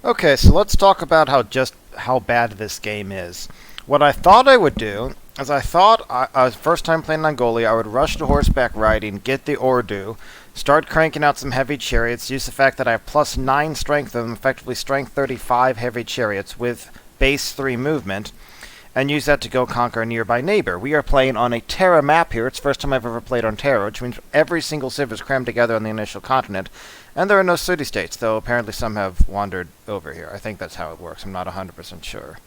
Okay, so let's talk about how bad this game is. What I thought I would do is first time playing Mongolia, I would rush to horseback riding, get the Ordu, start cranking out some heavy chariots, use the fact that I have plus 9 strength of them, effectively strength 35 heavy chariots with base 3 movement, and use that to go conquer a nearby neighbor. We are playing on a Terra map here. It's the first time I've ever played on Terra, which means every single civ is crammed together on the initial continent, and there are no city-states, though apparently some have wandered over here. I think that's how it works. I'm not 100% sure.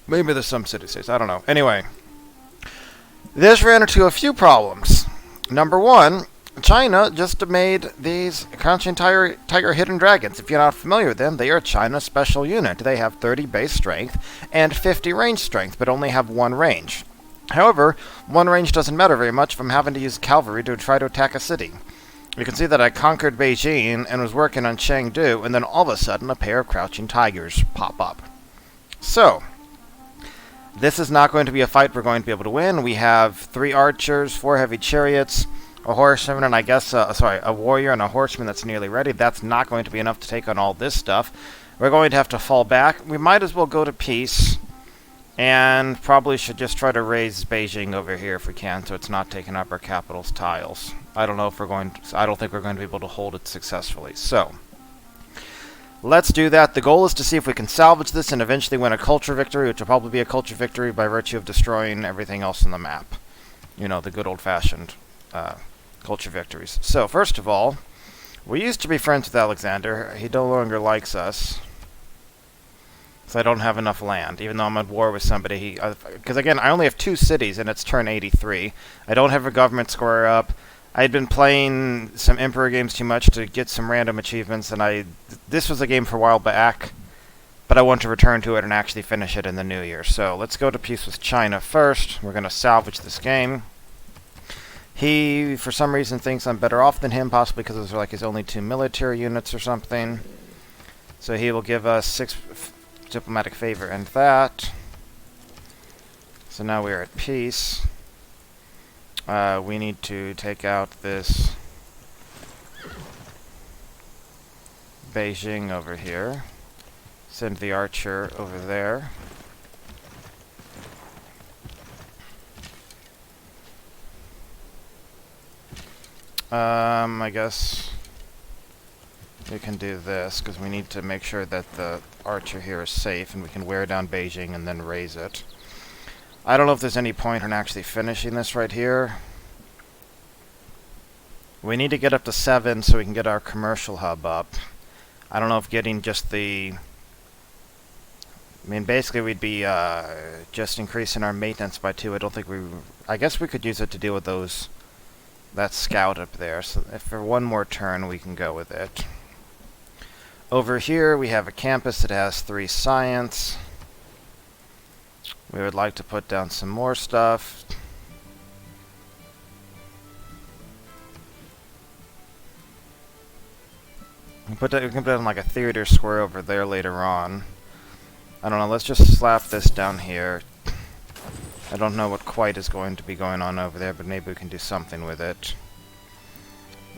Maybe there's some city-states. I don't know. Anyway, this ran into a few problems. Number one, China just made these Crouching Tiger Hidden Dragons. If you're not familiar with them, they are China's special unit. They have 30 base strength and 50 range strength, but only have 1 range. However, 1 range doesn't matter very much if I'm having to use cavalry to try to attack a city. You can see that I conquered Beijing and was working on Chengdu, and then all of a sudden a pair of Crouching Tigers pop up. So, this is not going to be a fight we're going to be able to win. We have 3 archers, 4 heavy chariots, a horseman, and a warrior and a horseman that's nearly ready. That's not going to be enough to take on all this stuff. We're going to have to fall back. We might as well go to peace, and probably should just try to raise Beijing over here if we can, so it's not taking up our capital's tiles. I don't think we're going to be able to hold it successfully. So, let's do that. The goal is to see if we can salvage this and eventually win a culture victory, which will probably be a culture victory by virtue of destroying everything else on the map. You know, the good old-fashioned culture victories. So, first of all, we used to be friends with Alexander. He no longer likes us. So I don't have enough land, even though I'm at war with somebody. Because again, I only have 2 cities, and it's turn 83. I don't have a government square up. I had been playing some Emperor games too much to get some random achievements, and this was a game for a while back, but I want to return to it and actually finish it in the new year. So let's go to peace with China first. We're going to salvage this game. He, for some reason, thinks I'm better off than him, possibly because those are like his only 2 military units or something. So he will give us 6 diplomatic favor and that. So now we are at peace. We need to take out this Beijing over here. Send the archer over there. I guess we can do this, because we need to make sure that the archer here is safe, and we can wear down Beijing and then raise it. I don't know if there's any point in actually finishing this right here. We need to get up to 7 so we can get our commercial hub up. I don't know if getting just the... I mean, basically we'd be just increasing our maintenance by 2. I guess we could use it to deal with that scout up there. So if for one more turn we can go with it. Over here we have a campus that has 3 science. We would like to put down some more stuff. We can put down like a theater square over there later on. I don't know, let's just slap this down here. I don't know what quite is going to be going on over there, but maybe we can do something with it.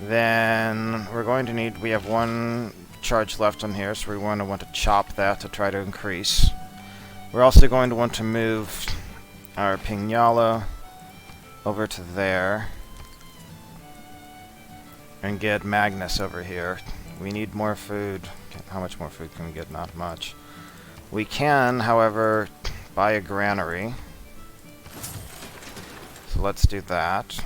Then we're going to need... We have 1 charge left on here, so we want to chop that to try to increase. We're also going to want to move our Pignala over to there and get Magnus over here. We need more food. How much more food can we get? Not much. We can, however, buy a granary. So let's do that.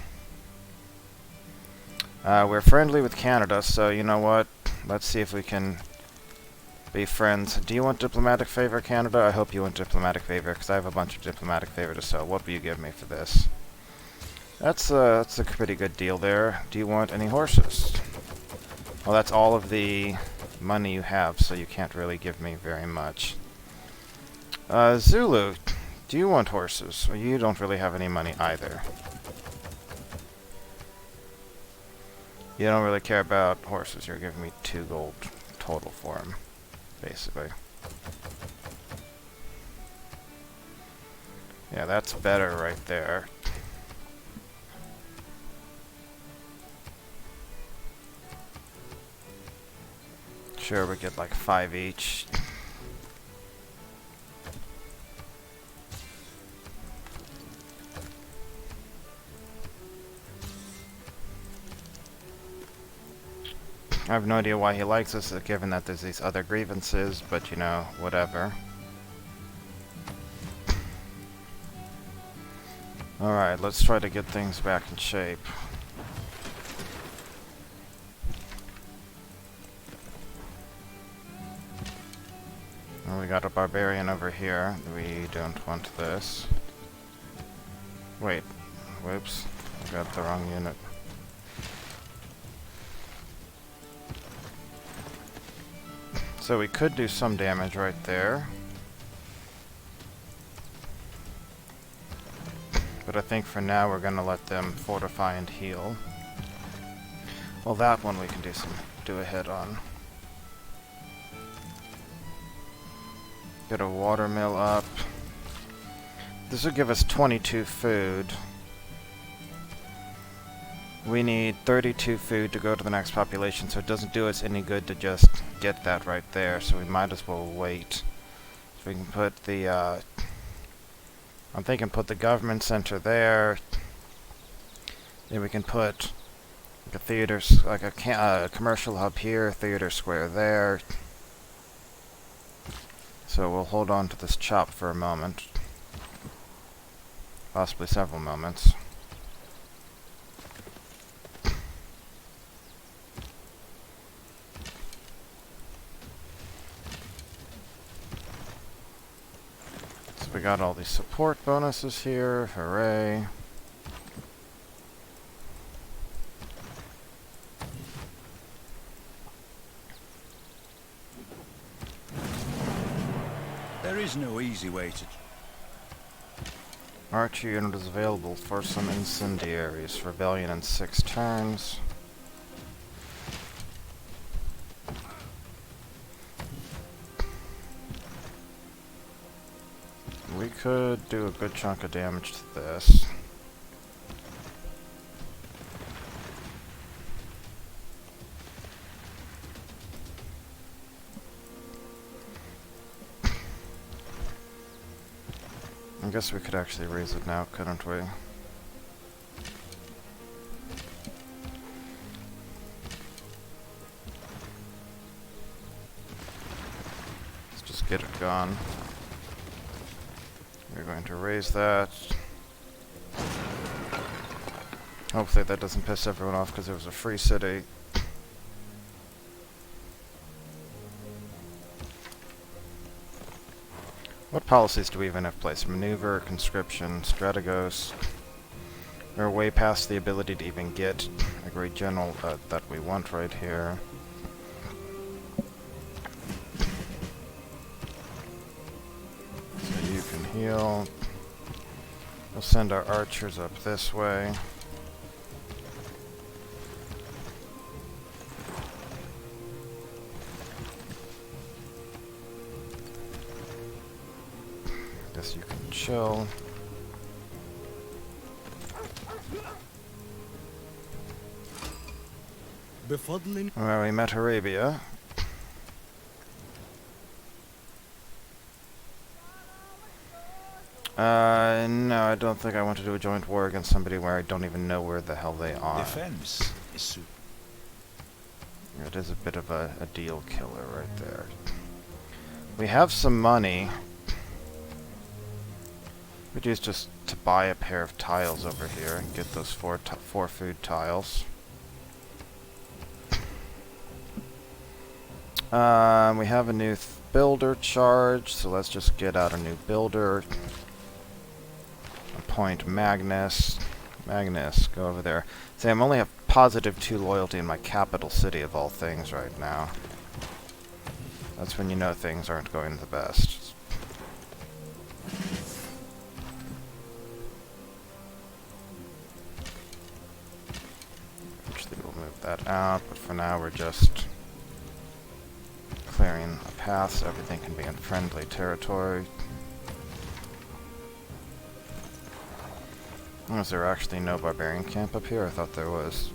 We're friendly with Canada, so you know what? Let's see if we can be friends. Do you want diplomatic favor, Canada? I hope you want diplomatic favor, because I have a bunch of diplomatic favor to sell. What will you give me for this? That's a pretty good deal there. Do you want any horses? Well, that's all of the money you have, so you can't really give me very much. Zulu, do you want horses? Well, you don't really have any money either. You don't really care about horses. You're giving me 2 gold total for them, basically. Yeah, that's better right there. Sure, we get like 5 each. I have no idea why he likes us, given that there's these other grievances, but you know, whatever. Alright, let's try to get things back in shape. Well, we got a barbarian over here. We don't want this. Wait. Whoops. I got the wrong unit. So we could do some damage right there. But I think for now we're gonna let them fortify and heal. Well, that one we can do a hit on. Get a watermill up. This will give us 22 food. We need 32 food to go to the next population, so it doesn't do us any good to just get that right there, so we might as well wait. So we can put the, I'm thinking put the government center there. Then we can put like a theater, like a commercial hub here, theater square there. So we'll hold on to this chop for a moment. Possibly several moments. We got all these support bonuses here, hooray. There is no easy way to... Archer unit is available for some incendiaries. Rebellion in 6 turns. We could do a good chunk of damage to this. I guess we could actually raise it now, couldn't we? Let's just get it gone. We're going to raise that. Hopefully that doesn't piss everyone off because it was a free city. What policies do we even have in place? Maneuver, conscription, strategos. We're way past the ability to even get a great general that we want right here. So you can heal. We'll send our archers up this way. Guess you can chill. Well, we met Arabia. No, I don't think I want to do a joint war against somebody where I don't even know where the hell they are. Defense is It is a bit of a deal killer right there. We have some money. We'd use just to buy a pair of tiles over here and get those four food tiles. We have a new builder charge, so let's just get out a new builder. Appoint Magnus. Magnus, go over there. See, I'm only have +2 loyalty in my capital city of all things right now. That's when you know things aren't going the best. Eventually we'll move that out, but for now we're just clearing a path so everything can be in friendly territory. Was there actually no barbarian camp up here? I thought there was.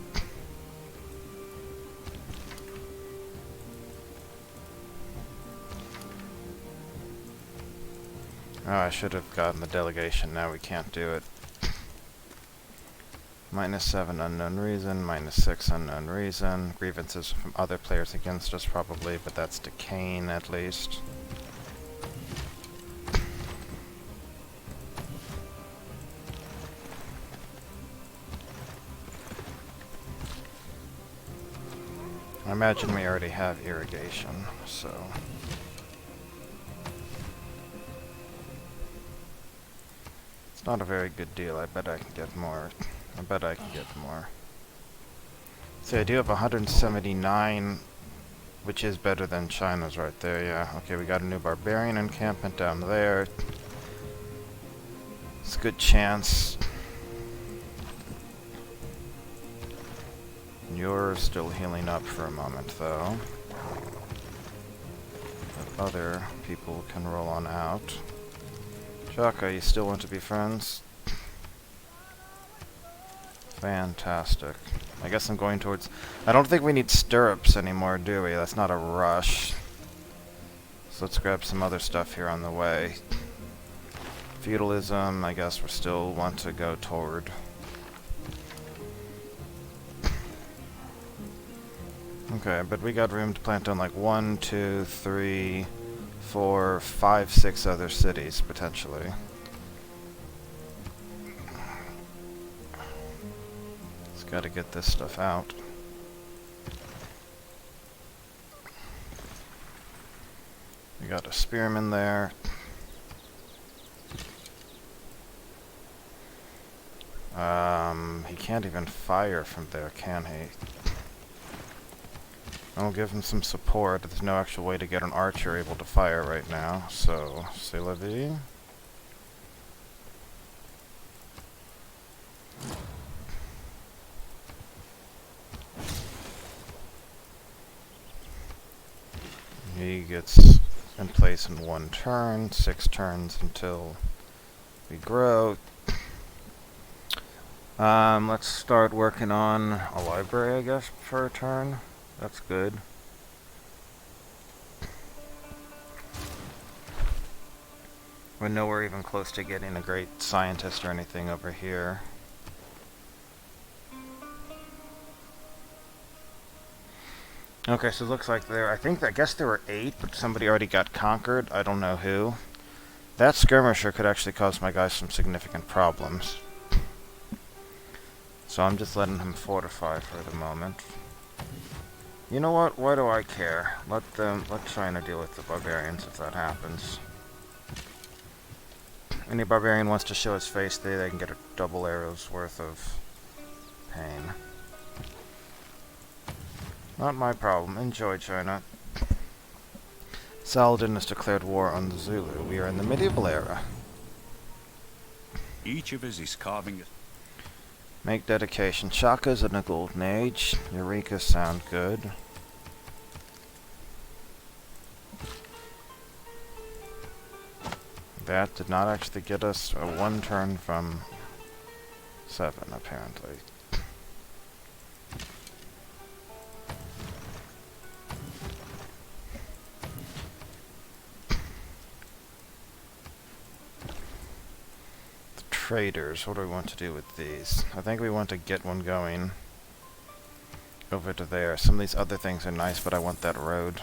Oh, I should have gotten the delegation. Now we can't do it. -7 unknown reason, -6 unknown reason. Grievances from other players against us probably, but that's decaying at least. I imagine we already have irrigation, so... It's not a very good deal. I bet I can get more. I bet I can get more. See, I do have 179, which is better than China's right there, yeah. Okay, we got a new Barbarian Encampment down there. It's a good chance. You're still healing up for a moment, though. But other people can roll on out. Chaka, you still want to be friends? Fantastic. I guess I'm going towards... I don't think we need stirrups anymore, do we? That's not a rush. So let's grab some other stuff here on the way. Feudalism, I guess we still want to go toward. Okay, but we got room to plant on like 1, 2, 3, 4, 5, 6 other cities, potentially. Just gotta get this stuff out. We got a spearman there. He can't even fire from there, can he? I'll give him some support. There's no actual way to get an archer able to fire right now, so c'est la vie. He gets in place in 1 turn, 6 turns until we grow. Let's start working on a library, I guess, for a turn. That's good. We're nowhere even close to getting a great scientist or anything over here. Okay, so it looks like I guess there were 8, but somebody already got conquered. I don't know who. That skirmisher could actually cause my guys some significant problems. So I'm just letting him fortify for the moment. You know what? Why do I care? Let China deal with the barbarians if that happens. Any barbarian wants to show his face, they can get a double arrow's worth of pain. Not my problem. Enjoy, China. Saladin has declared war on the Zulu. We are in the medieval era. Each of us is carving it. Make dedication. Chaka's in the golden age. Eureka sound good. That did not actually get us a 1 turn from 7, apparently. The traders, what do we want to do with these? I think we want to get one going over to there. Some of these other things are nice, but I want that road.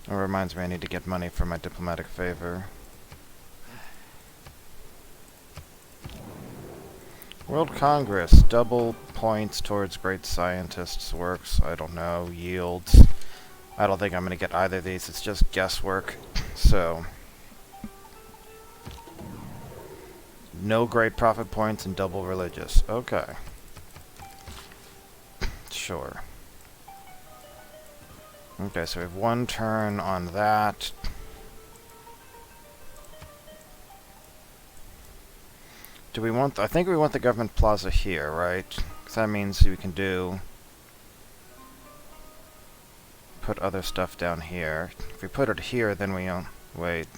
It reminds me I need to get money for my diplomatic favor. World Congress. Double points towards great scientists works. I don't know. Yields. I don't think I'm going to get either of these. It's just guesswork. So. No great profit points and double religious. Okay. Sure. Okay, so we have 1 turn on that. Do we want... I think we want the government plaza here, right? Because that means we can put other stuff down here. If we put it here, then we don't... Wait.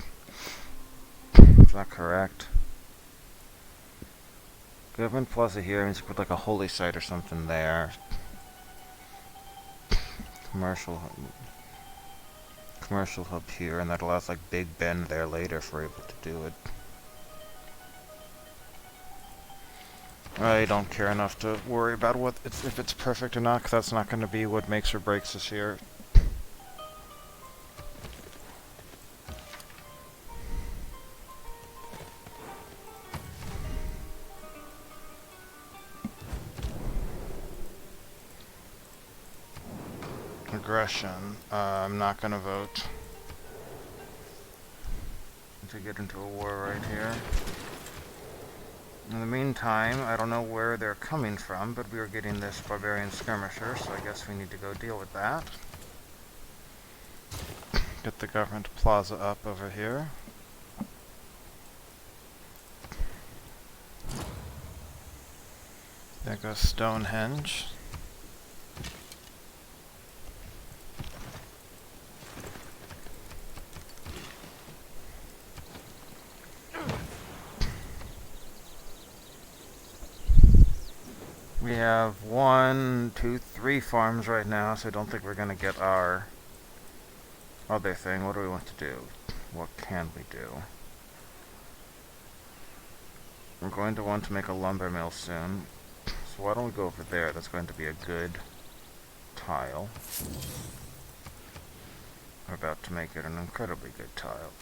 Is that correct? Government plaza here means we put like a holy site or something there. commercial hub here, and that allows like Big Bend there later if we're able to do it. I don't care enough to worry about if it's perfect or not, 'cause that's not going to be what makes or breaks us here. Aggression. I'm not going to vote to get into a war right here. In the meantime, I don't know where they're coming from, but we are getting this Barbarian Skirmisher, so I guess we need to go deal with that. Get the government plaza up over here. There goes Stonehenge. We have 1, 2, 3 farms right now, so I don't think we're going to get our other thing. What do we want to do? What can we do? We're going to want to make a lumber mill soon. So why don't we go over there? That's going to be a good tile. We're about to make it an incredibly good tile.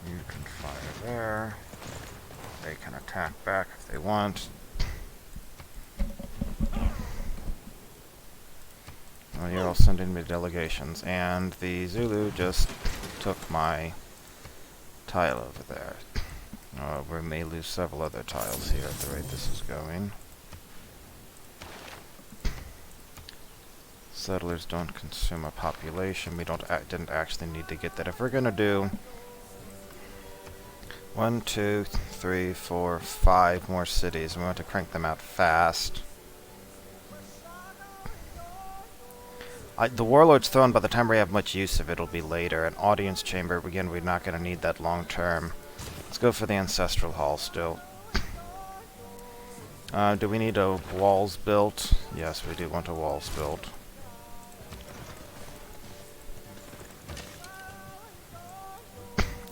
You can fire there. They can attack back if they want. Oh, you're all sending me delegations, and the Zulu just took my tile over there. We may lose several other tiles here at the rate this is going. Settlers don't consume a population. We didn't actually need to get that. If we're gonna do 1, 2, 3, 4, 5 more cities, we want to crank them out fast. The Warlord's Throne, by the time we have much use of it, will be later. An Audience Chamber, again, we're not going to need that long term. Let's go for the Ancestral Hall still. Do we need a walls built? Yes, we do want a walls built.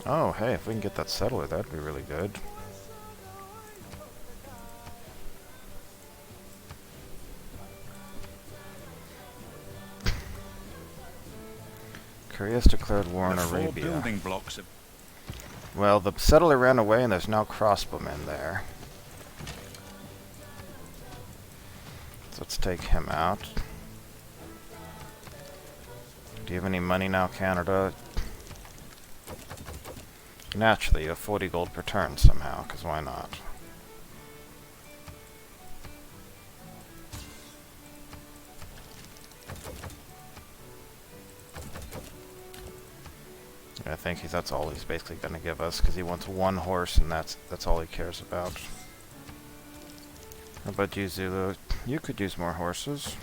Oh, hey, if we can get that settler, that'd be really good. Korea's declared war on Arabia. Building blocks of Well, the settler ran away and there's now crossbowmen there. So let's take him out. Do you have any money now, Canada? Naturally, you have 40 gold per turn somehow, because why not? I think that's all he's basically going to give us, because he wants 1 horse, and that's all he cares about. How about you, Zulu? You could use more horses,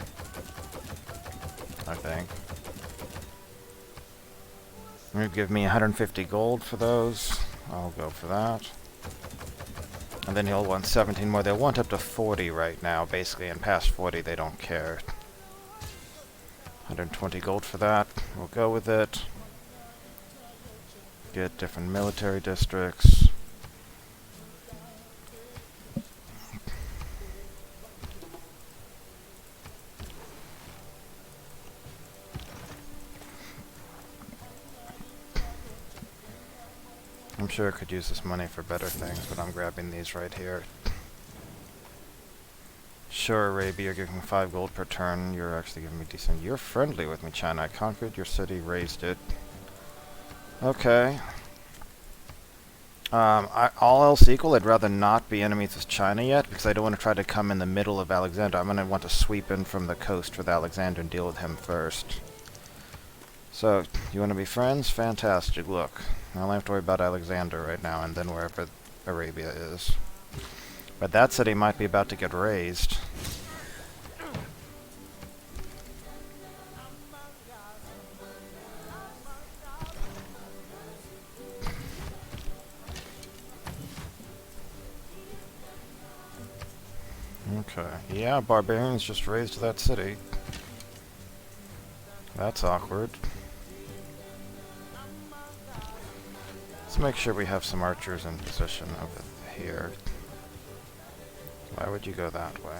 I think. You give me 150 gold for those. I'll go for that. And then he'll want 17 more. They'll want up to 40 right now, basically, and past 40 they don't care. 120 gold for that. We'll go with it. Get different military districts. I'm sure I could use this money for better things, but I'm grabbing these right here. Sure, Arabia, you're giving 5 gold per turn. You're actually giving me decent. You're friendly with me, China. I conquered your city, raised it. Okay. All else equal, I'd rather not be enemies with China yet, because I don't want to try to come in the middle of Alexander. I'm going to want to sweep in from the coast with Alexander and deal with him first. So, you want to be friends? Fantastic. Look, I only have to worry about Alexander right now, and then wherever Arabia is. But that city might be about to get raised. Okay. Yeah, barbarians just razed that city. That's awkward. Let's make sure we have some archers in position over here. Why would you go that way?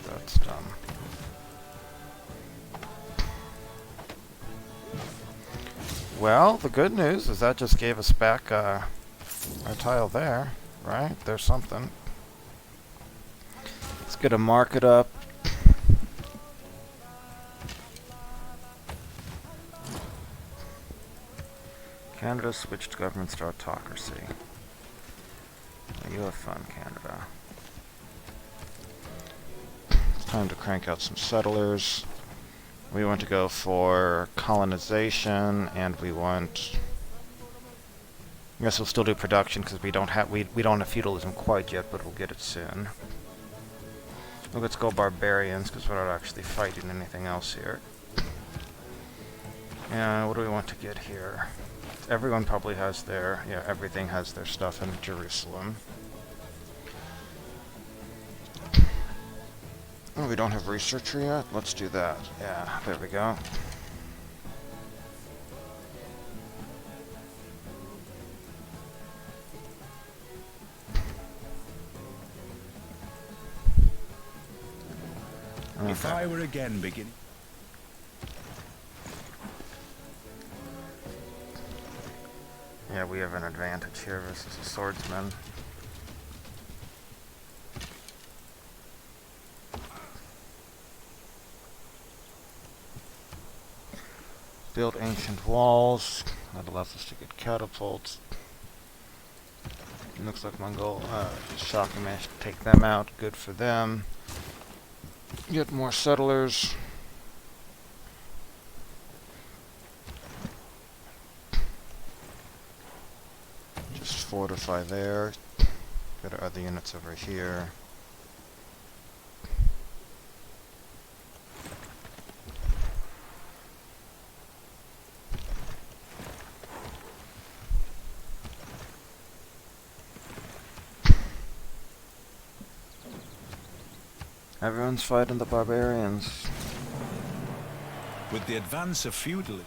That's dumb. Well, the good news is that just gave us back a tile there, right? There's something. Let's get a market up. Canada switched governments to autocracy. You have fun, Canada. It's time to crank out some settlers. We want to go for colonization, and we want... I guess we'll still do production because we don't have feudalism quite yet, but we'll get it soon. Well, let's go barbarians because we're not actually fighting anything else here. And what do we want to get here? Everyone probably has their... yeah, everything has their stuff in Jerusalem. Oh, we don't have researcher yet? Let's do that. Yeah, there we go. Okay. If I were again beginning... Yeah, we have an advantage here versus a swordsman. Build ancient walls. That allows us to get catapults. Looks like Mongol Shaka managed to take them out. Good for them. Get more settlers. Just fortify there. Get our other units over here. Everyone's fighting the barbarians. With the advance of feudalism...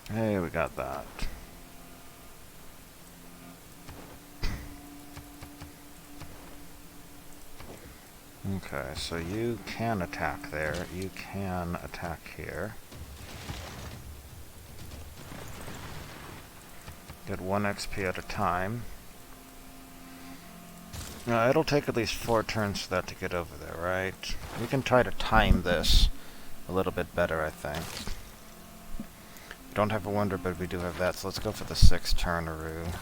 Hey, we got that. Okay, so you can attack there. You can attack here. Get 1 XP at a time. It'll take at least 4 turns for that to get over there, right? We can try to time this a little bit better, I think. We don't have a wonder, but we do have that, so let's go for the 6th turn-aroo.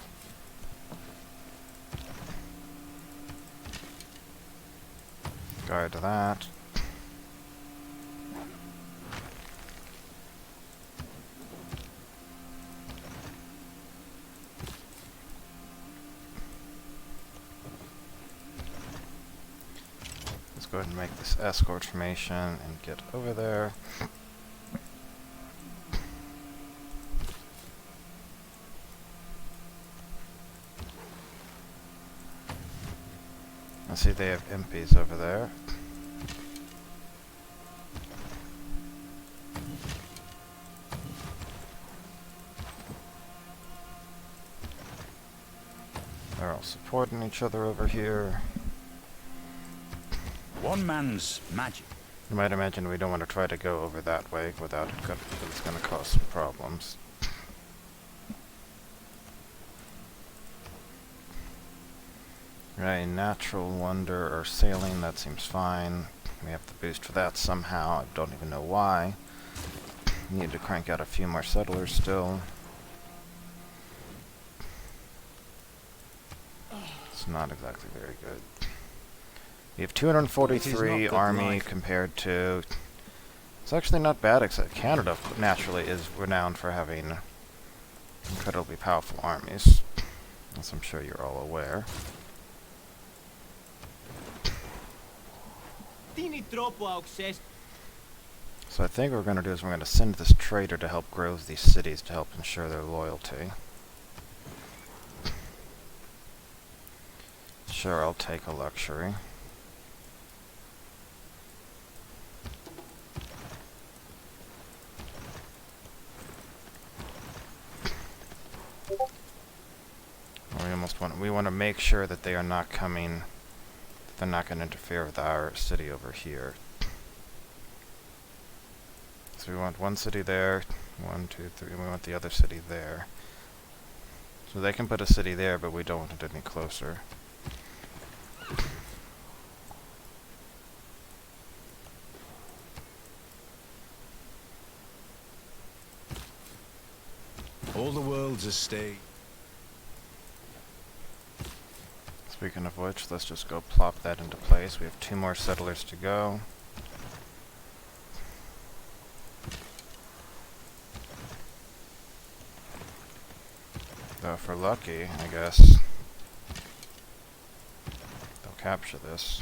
Guard that. Go ahead and make this escort formation and get over there. I see they have impies over there. They're all supporting each other over here. One man's magic. You might imagine we don't want to try to go over that way without it, because it's going to cause some problems. Right, natural wonder or sailing, that seems fine. We have to boost for that somehow, I don't even know why. We need to crank out a few more settlers still. It's not exactly very good. We have 243 army compared to... It's actually not bad, except Canada naturally is renowned for having incredibly powerful armies, as I'm sure you're all aware. So I think what we're going to do is we're going to send this trader to help grow these cities to help ensure their loyalty. Sure, I'll take a luxury. we want to make sure that they are not coming, they're not going to interfere with our city over here. So we want one city there, 1, 2, 3, and we want the other city there. So they can put a city there, but we don't want it any closer. All the world's a state. Speaking of which, let's just go plop that into place. We have 2 more settlers to go. Though if we're lucky, I guess they'll capture this.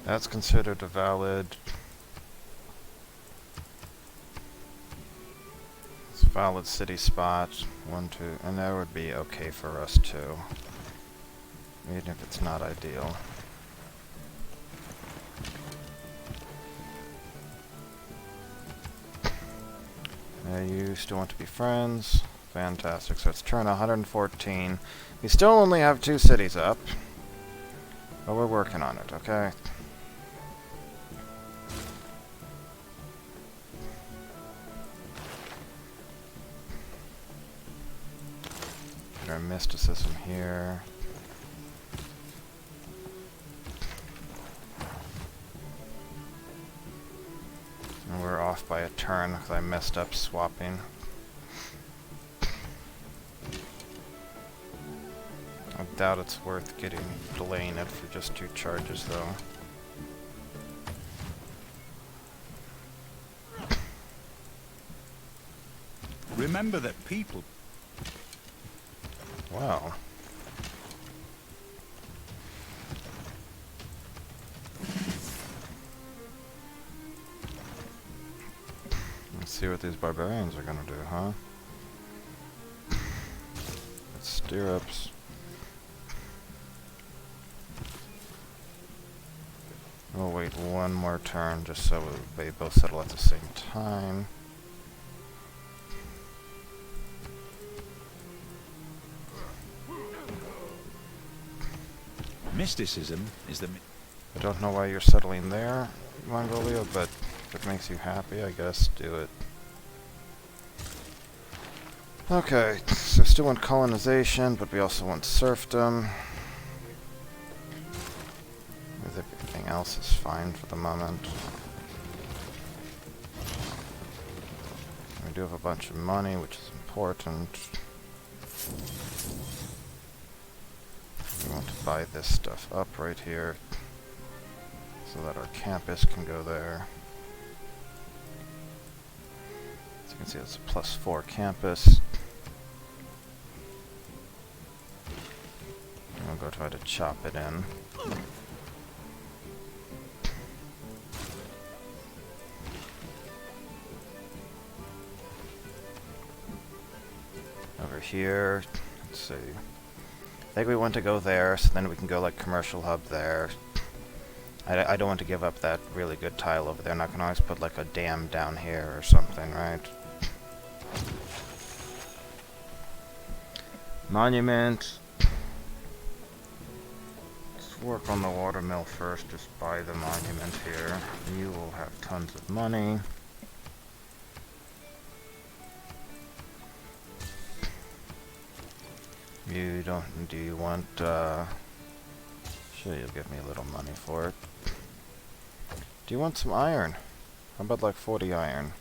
That's considered a valid city spot. 1, 2, and that would be okay for us too, even if it's not ideal. You still want to be friends. Fantastic. So it's turn 114. We still only have 2 cities up, but we're working on it, okay? Get our mysticism here. And we're off by a turn because I messed up swapping. I doubt it's worth delaying it for just 2 charges though. Remember that people... Wow. Let's see what these barbarians are gonna do, huh? It's stirrups. We'll wait 1 more turn just so they both settle at the same time. Mysticism is the... I don't know why you're settling there, Mongolia, but if it makes you happy, I guess do it. Okay, so still want colonization, but we also want serfdom. Everything else is fine for the moment. We do have a bunch of money, which is important. We want to buy this stuff up right here so that our campus can go there. As you can see, it's a +4 campus. And we'll go try to chop it in. Over here, let's see. I think we want to go there, so then we can go like commercial hub there. I don't want to give up that really good tile over there. I'm not going to always put like a dam down here or something, right? Monument. Let's work on the watermill first. Just buy the monument here. You will have tons of money. You don't, do you want, sure, you'll give me a little money for it. Do you want some iron? How about like 40 iron?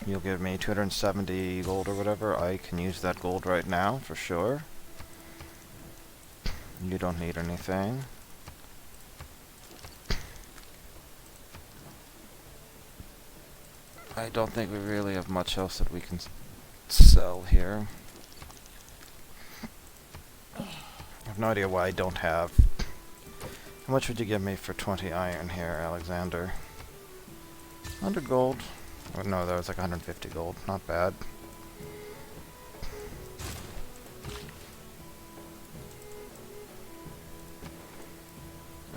You'll give me 270 gold or whatever. I can use that gold right now, for sure. You don't need anything. I don't think we really have much else that we can sell here. I have no idea why I don't have. How much would you give me for 20 iron here, Alexander? 100 gold. Oh, no, that was like 150 gold. Not bad.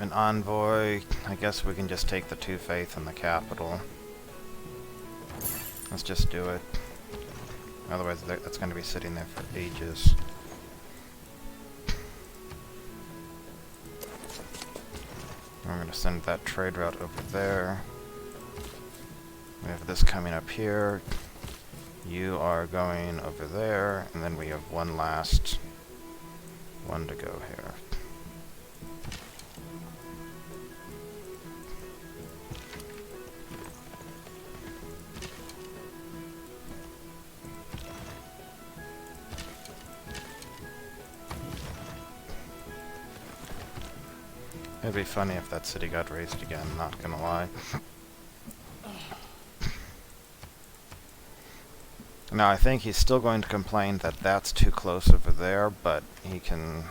An envoy. I guess we can just take the 2 faith in the capital. Let's just do it. Otherwise, that's going to be sitting there for ages. We're going to send that trade route over there. We have this coming up here. You are going over there, and then we have one last one to go here. It'd be funny if that city got raised again, not gonna lie. Now, I think he's still going to complain that that's too close over there, but he can...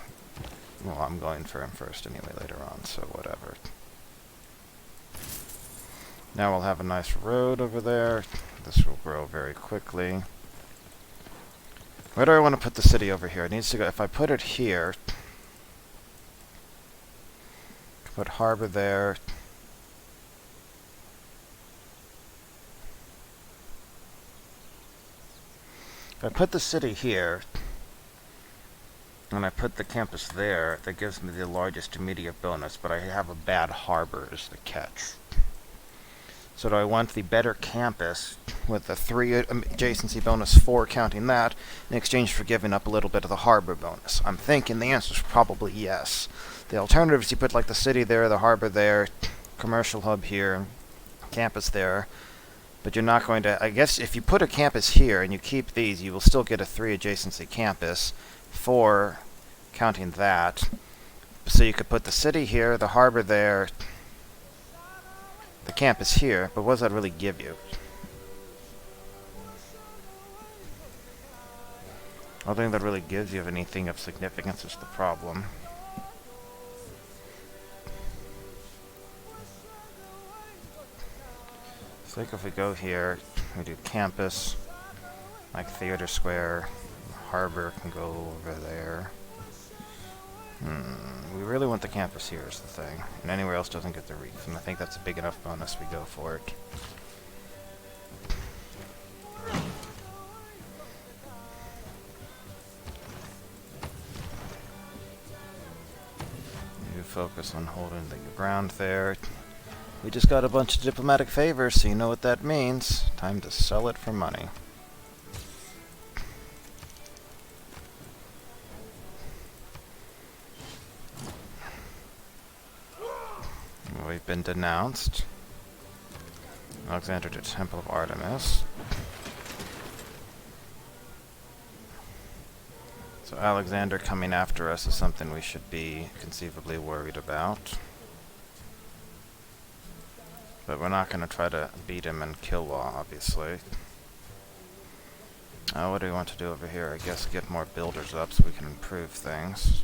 Well, I'm going for him first anyway later on, so whatever. Now we'll have a nice road over there. This will grow very quickly. Where do I want to put the city over here? It needs to go... If I put it here... Put harbor there. If I put the city here, and I put the campus there, that gives me the largest immediate bonus, but I have a bad harbor is the catch. So do I want the better campus with the 3 adjacency bonus 4 counting that, in exchange for giving up a little bit of the harbor bonus? I'm thinking the answer is probably yes. The alternative is you put like the city there, the harbor there, commercial hub here, campus there, but you're not going to... I guess if you put a campus here and you keep these, you will still get a 3 adjacency campus, 4 counting that. So you could put the city here, the harbor there, the campus here, but what does that really give you? I don't think that really gives you anything of significance is the problem. So like if we go here, we do campus, like Theater Square, harbor can go over there. We really want the campus here is the thing, and anywhere else doesn't get the reef, and I think that's a big enough bonus we go for it. You focus on holding the ground there. We just got a bunch of diplomatic favors, so you know what that means. Time to sell it for money. We've been denounced. Alexander to Temple of Artemis. So Alexander coming after us is something we should be conceivably worried about. But we're not going to try to beat him in kill law, obviously. What do we want to do over here? I guess get more builders up so we can improve things.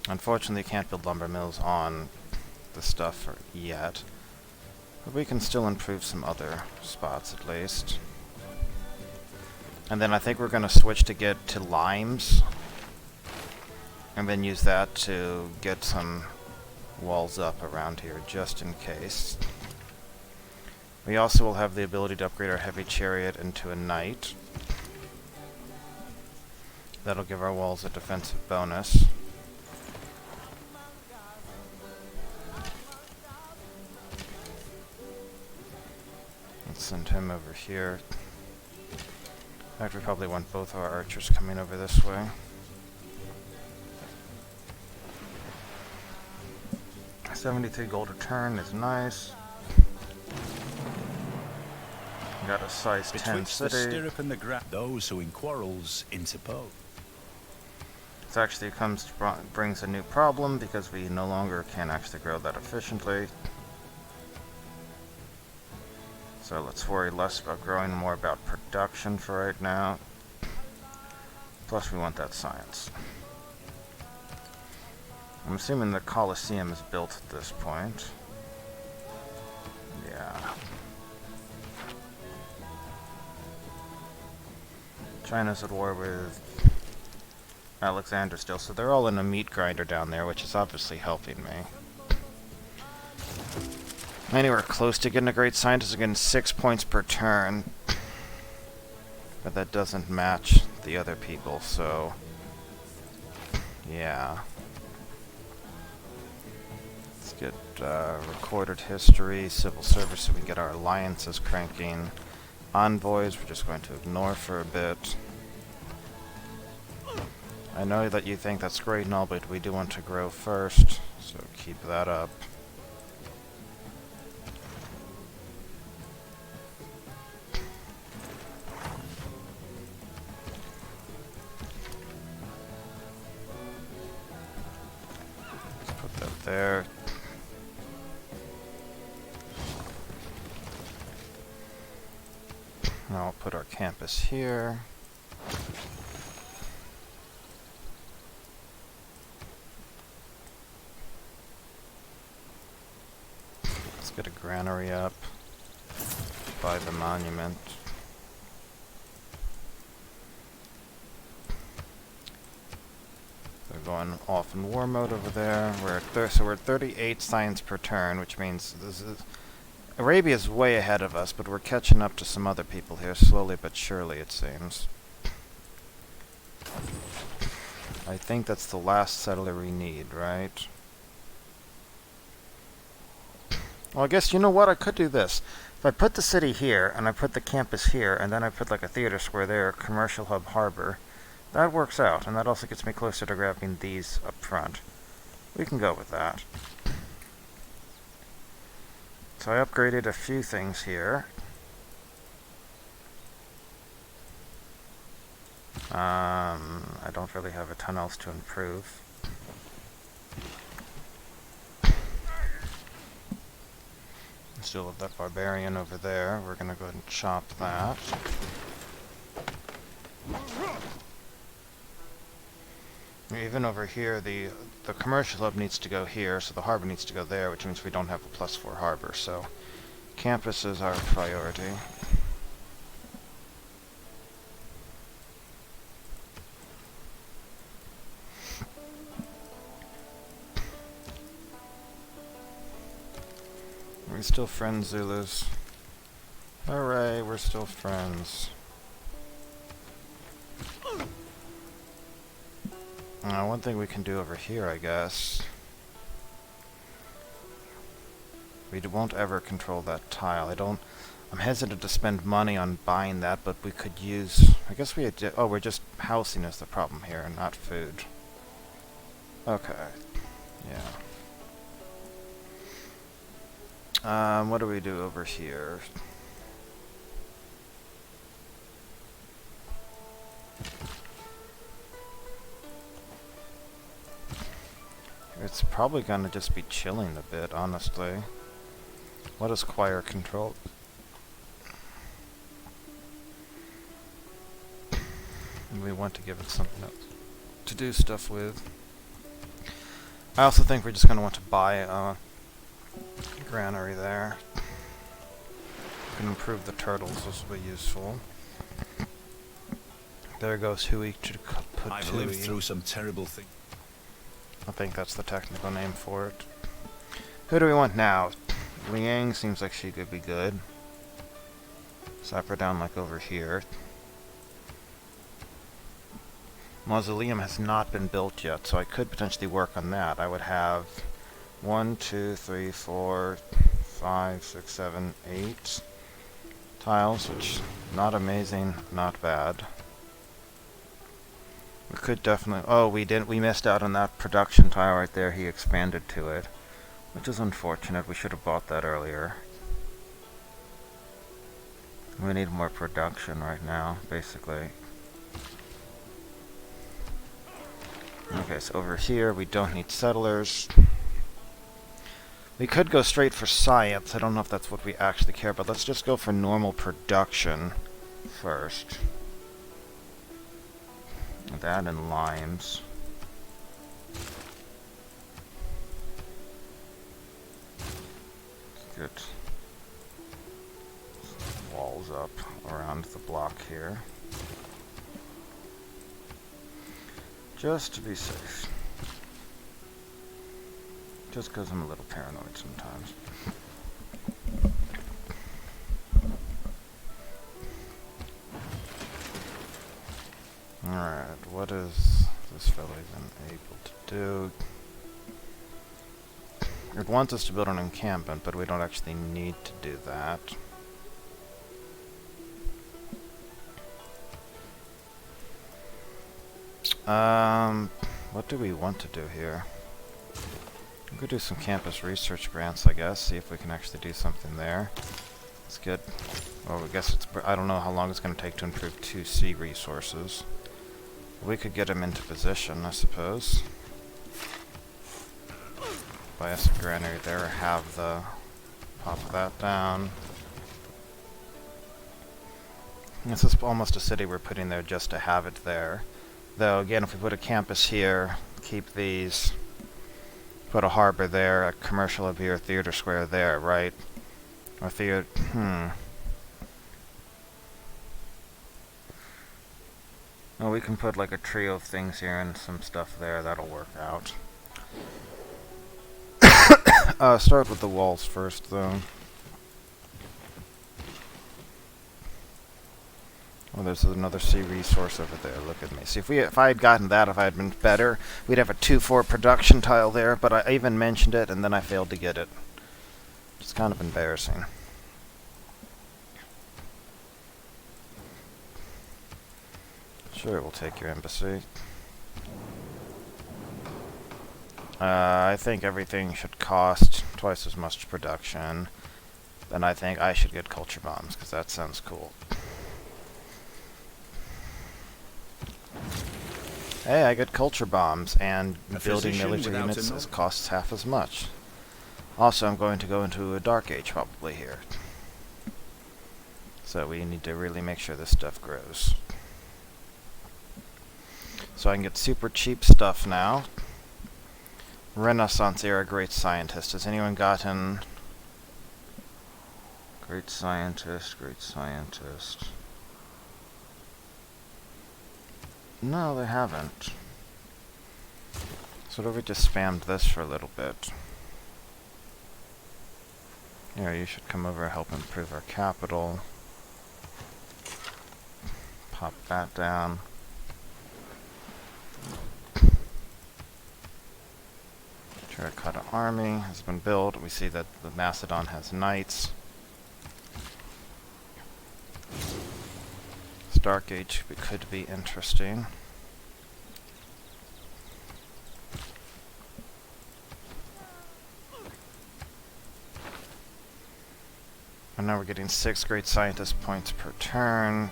Unfortunately, you can't build lumber mills on the stuff yet. But we can still improve some other spots at least. And then I think we're going to switch to get to limes. And then use that to get some walls up around here, just in case. We also will have the ability to upgrade our heavy chariot into a knight. That'll give our walls a defensive bonus. Let's send him over here. In fact, we probably want both of our archers coming over this way. 73 gold a turn is nice. Got a size 10 city. The stirrup and the those who in quarrels interpose. This actually brings a new problem because we no longer can actually grow that efficiently. So let's worry less about growing, more about production for right now. Plus we want that science. I'm assuming the Colosseum is built at this point. Yeah. China's at war with Alexander still, so they're all in a meat grinder down there, which is obviously helping me. Anywhere close to getting a great scientist, again 6 points per turn. But that doesn't match the other people, so yeah. Let's get recorded history, civil service, so we can get our alliances cranking. Envoys, we're just going to ignore for a bit. I know that you think that's great and all, but we do want to grow first, so keep that up. Let's put that there. Now I'll put our campus here. Let's get a granary up by the monument. They're going off in war mode over there. So we're at 38 science per turn, which means this is Arabia's way ahead of us, but we're catching up to some other people here, slowly but surely, it seems. I think that's the last settler we need, right? Well, I guess, you know what, I could do this. If I put the city here, and I put the campus here, and then I put like a theater square there, commercial hub harbor, that works out, and that also gets me closer to grabbing these up front. We can go with that. So I upgraded a few things here. I don't really have a ton else to improve. Still have that barbarian over there. We're gonna go ahead and chop that. Even over here, the commercial hub needs to go here, so the harbor needs to go there, which means we don't have a +4 harbor, so campus is our priority. Are we still friends, Zulus? Hooray, we're still friends. One thing we can do over here, I guess. We won't ever control that tile. I'm hesitant to spend money on buying that, but we could use... I guess we... Oh, we're just... Housing is the problem here, and not food. Okay. Yeah. What do we do over here? It's probably gonna just be chilling a bit, honestly. What is choir control? We want to give it something else to do stuff with. I also think we're just gonna want to buy a granary there. We can improve the turtles, this will be useful. There goes Hui to put I've lived through some terrible things. I think that's the technical name for it. Who do we want now? Liang seems like she could be good. Slap her down like over here. Mausoleum has not been built yet, so I could potentially work on that. I would have 1, 2, 3, 4, 5, 6, 7, 8 tiles, which not amazing, not bad. We could definitely... Oh, we missed out on that production tile right there. He expanded to it, which is unfortunate. We should have bought that earlier. We need more production right now, basically. Okay, so over here, we don't need settlers. We could go straight for science. I don't know if that's what we actually care about. Let's just go for normal production first. That and limes. Get walls up around the block here. Just to be safe. Just because I'm a little paranoid sometimes. Alright, what is this fella even able to do? It wants us to build an encampment, but we don't actually need to do that. What do we want to do here? We could do some campus research grants, I guess, see if we can actually do something there. That's good. Well, I guess it's, I don't know how long it's going to take to improve 2C resources. We could get him into position, I suppose. Buy us a granary there, have the... pop that down. This is almost a city we're putting there just to have it there. Though, again, if we put a campus here, keep these... put a harbor there, a commercial up here, theater square there, right? Or theater... Well, we can put like a trio of things here and some stuff there, that'll work out. Start with the walls first, though. Oh, there's another sea resource over there. Look at me. See, if I had gotten that, if I had been better, we'd have a 2-4 production tile there, but I even mentioned it, and then I failed to get it. It's kind of embarrassing. Sure, we'll take your embassy. I think everything should cost twice as much production. Then I think I should get culture bombs, because that sounds cool. Hey, I get culture bombs, and building military units costs half as much. Also, I'm going to go into a dark age probably here. So we need to really make sure this stuff grows. So I can get super cheap stuff now. Renaissance era great scientist. Has anyone gotten... Great scientist, great scientist... No, they haven't. So what if we just spammed this for a little bit? Here, you should come over and help improve our capital. Pop that down. Terracotta army has been built. We see that the Macedon has knights. Dark Age could be interesting. And now we're getting 6 great scientist points per turn.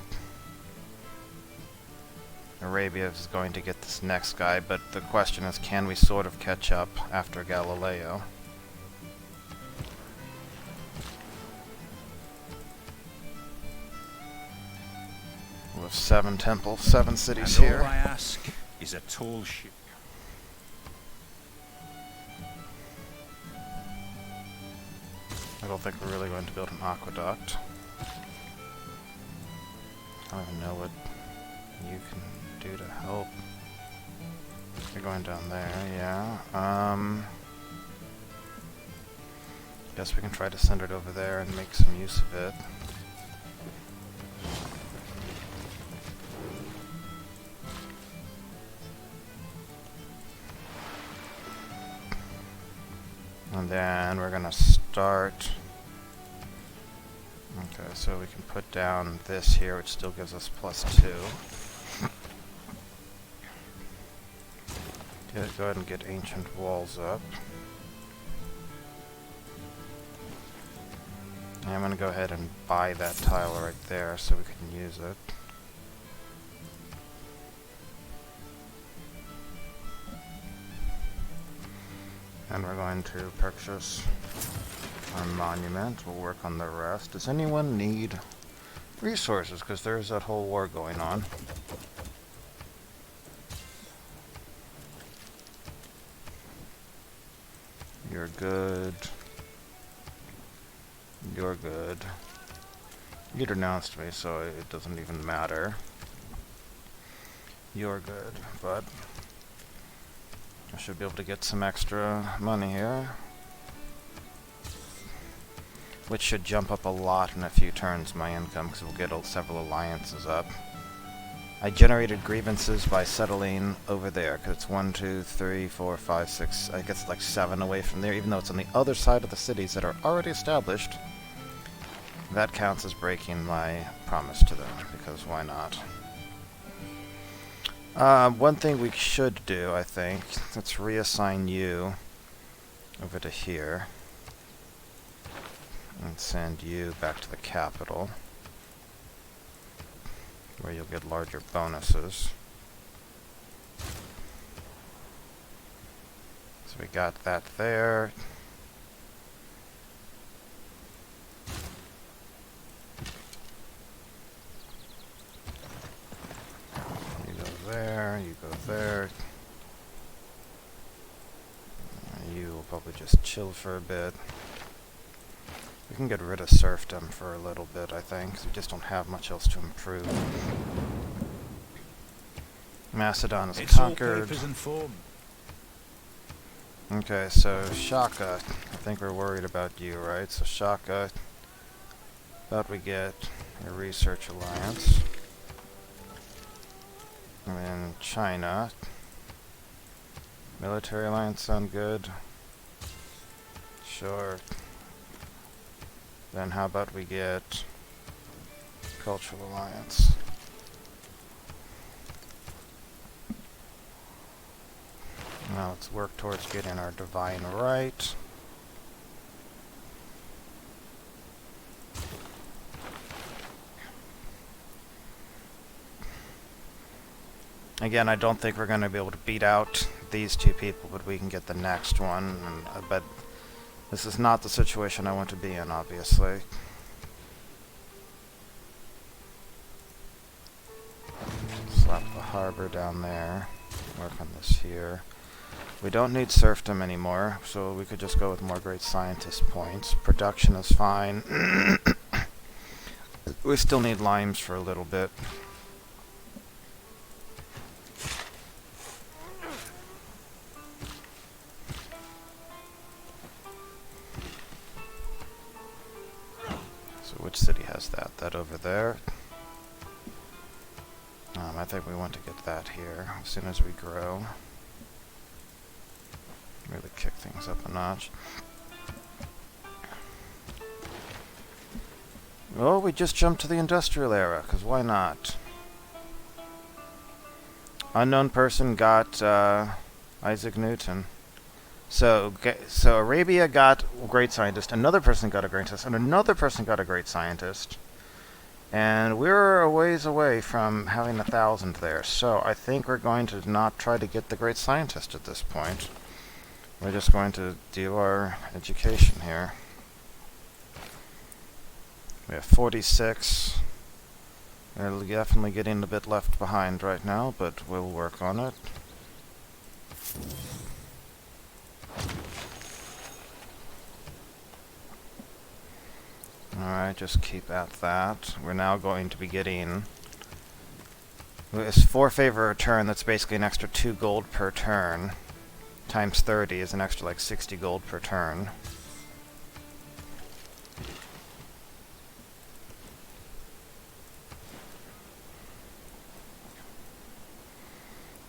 Arabia is going to get this next guy, but the question is, can we sort of catch up after Galileo? With 7 temples, 7 cities and here. All I ask is a tall ship. I don't think we're really going to build an aqueduct. I don't even know what you can do to help. You're going down there, yeah. Guess we can try to send it over there and make some use of it. And then we're gonna start. Okay, so we can put down this here, which still gives us +2. Go ahead and get ancient walls up. And I'm gonna go ahead and buy that tile right there so we can use it. And we're going to purchase our monument. We'll work on the rest. Does anyone need resources? Because there's that whole war going on. You're good. You're good. You denounced me, so it doesn't even matter. You're good, but I should be able to get some extra money here, which should jump up a lot in a few turns, my income, because we'll get several alliances up. I generated grievances by settling over there, because it's 1, 2, 3, 4, 5, 6, I guess like 7 away from there, even though it's on the other side of the cities that are already established. That counts as breaking my promise to them, because why not? One thing we should do, I think, let's reassign you over to here. And send you back to the capital, where you'll get larger bonuses. So we got that there. You go there, you go there. You will probably just chill for a bit. We can get rid of serfdom for a little bit, I think, 'cause we just don't have much else to improve. Macedon is conquered. Okay, so Shaka, I think we're worried about you, right? So Shaka, thought we get a research alliance. And then China. Military alliance sound good? Sure. Then how about we get cultural alliance? Now let's work towards getting our divine right. Again, I don't think we're going to be able to beat out these two people, but we can get the next one. And, but this is not the situation I want to be in, obviously. Slap the harbor down there. Work on this here. We don't need serfdom anymore, so we could just go with more great scientist points. Production is fine. We still need limes for a little bit. So which city has that? That over there. I think we want to get that here as soon as we grow. Really kick things up a notch. Well, we just jumped to the industrial era, because why not? Unknown person got Isaac Newton. So Arabia got a great scientist, another person got a great scientist, and another person got a great scientist. And we're a ways away from having 1,000 there, so I think we're going to not try to get the great scientist at this point. We're just going to do our education here. We have 46. We're definitely getting a bit left behind right now, but we'll work on it. Alright, just keep at that. We're now going to be getting this 4 favor a turn. That's basically an extra 2 gold per turn. Times 30 is an extra like 60 gold per turn.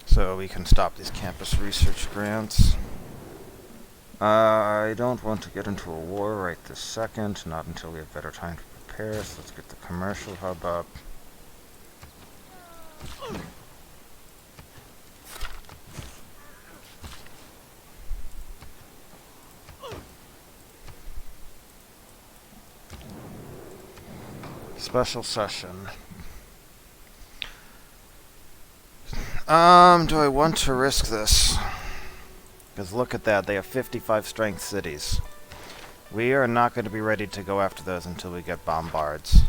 So we can stop these campus research grants. I don't want to get into a war right this second, not until we have better time to prepare, so let's get the commercial hub up. Special session. Do I want to risk this? Because look at that, they have 55 strength cities. We are not going to be ready to go after those until we get bombards.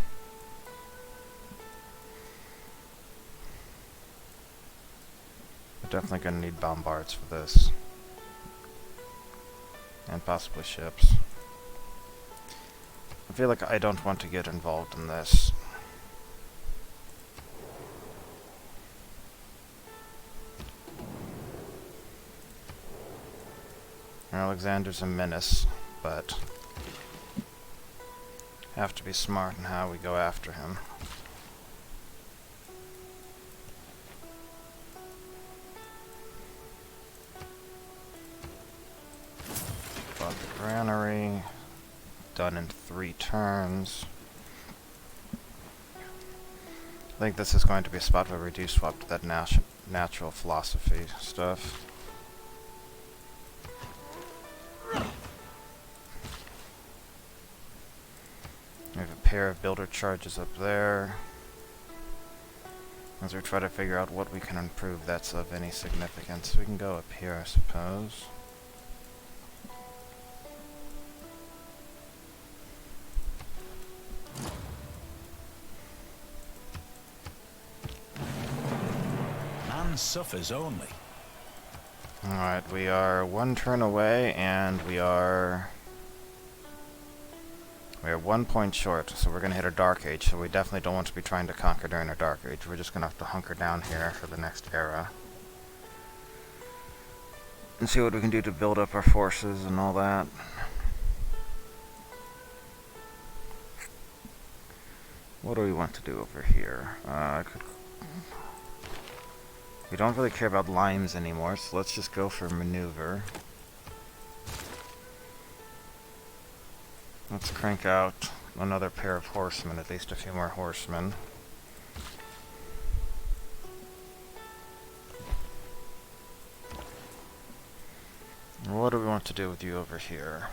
We're definitely going to need bombards for this. And possibly ships. I feel like I don't want to get involved in this. Alexander's a menace, but have to be smart in how we go after him. Bought the granary. Done in 3 turns. I think this is going to be a spot where we do swap to that natural philosophy stuff. We have a pair of builder charges up there. As we try to figure out what we can improve that's of any significance. We can go up here, I suppose. Man suffers only. Alright, we are 1 turn away, and we are 1 point short, so we're going to hit a Dark Age, so we definitely don't want to be trying to conquer during a Dark Age. We're just going to have to hunker down here for the next era. And see what we can do to build up our forces and all that. What do we want to do over here? We don't really care about limes anymore, so let's just go for maneuver. Let's crank out another pair of horsemen, at least a few more horsemen. What do we want to do with you over here?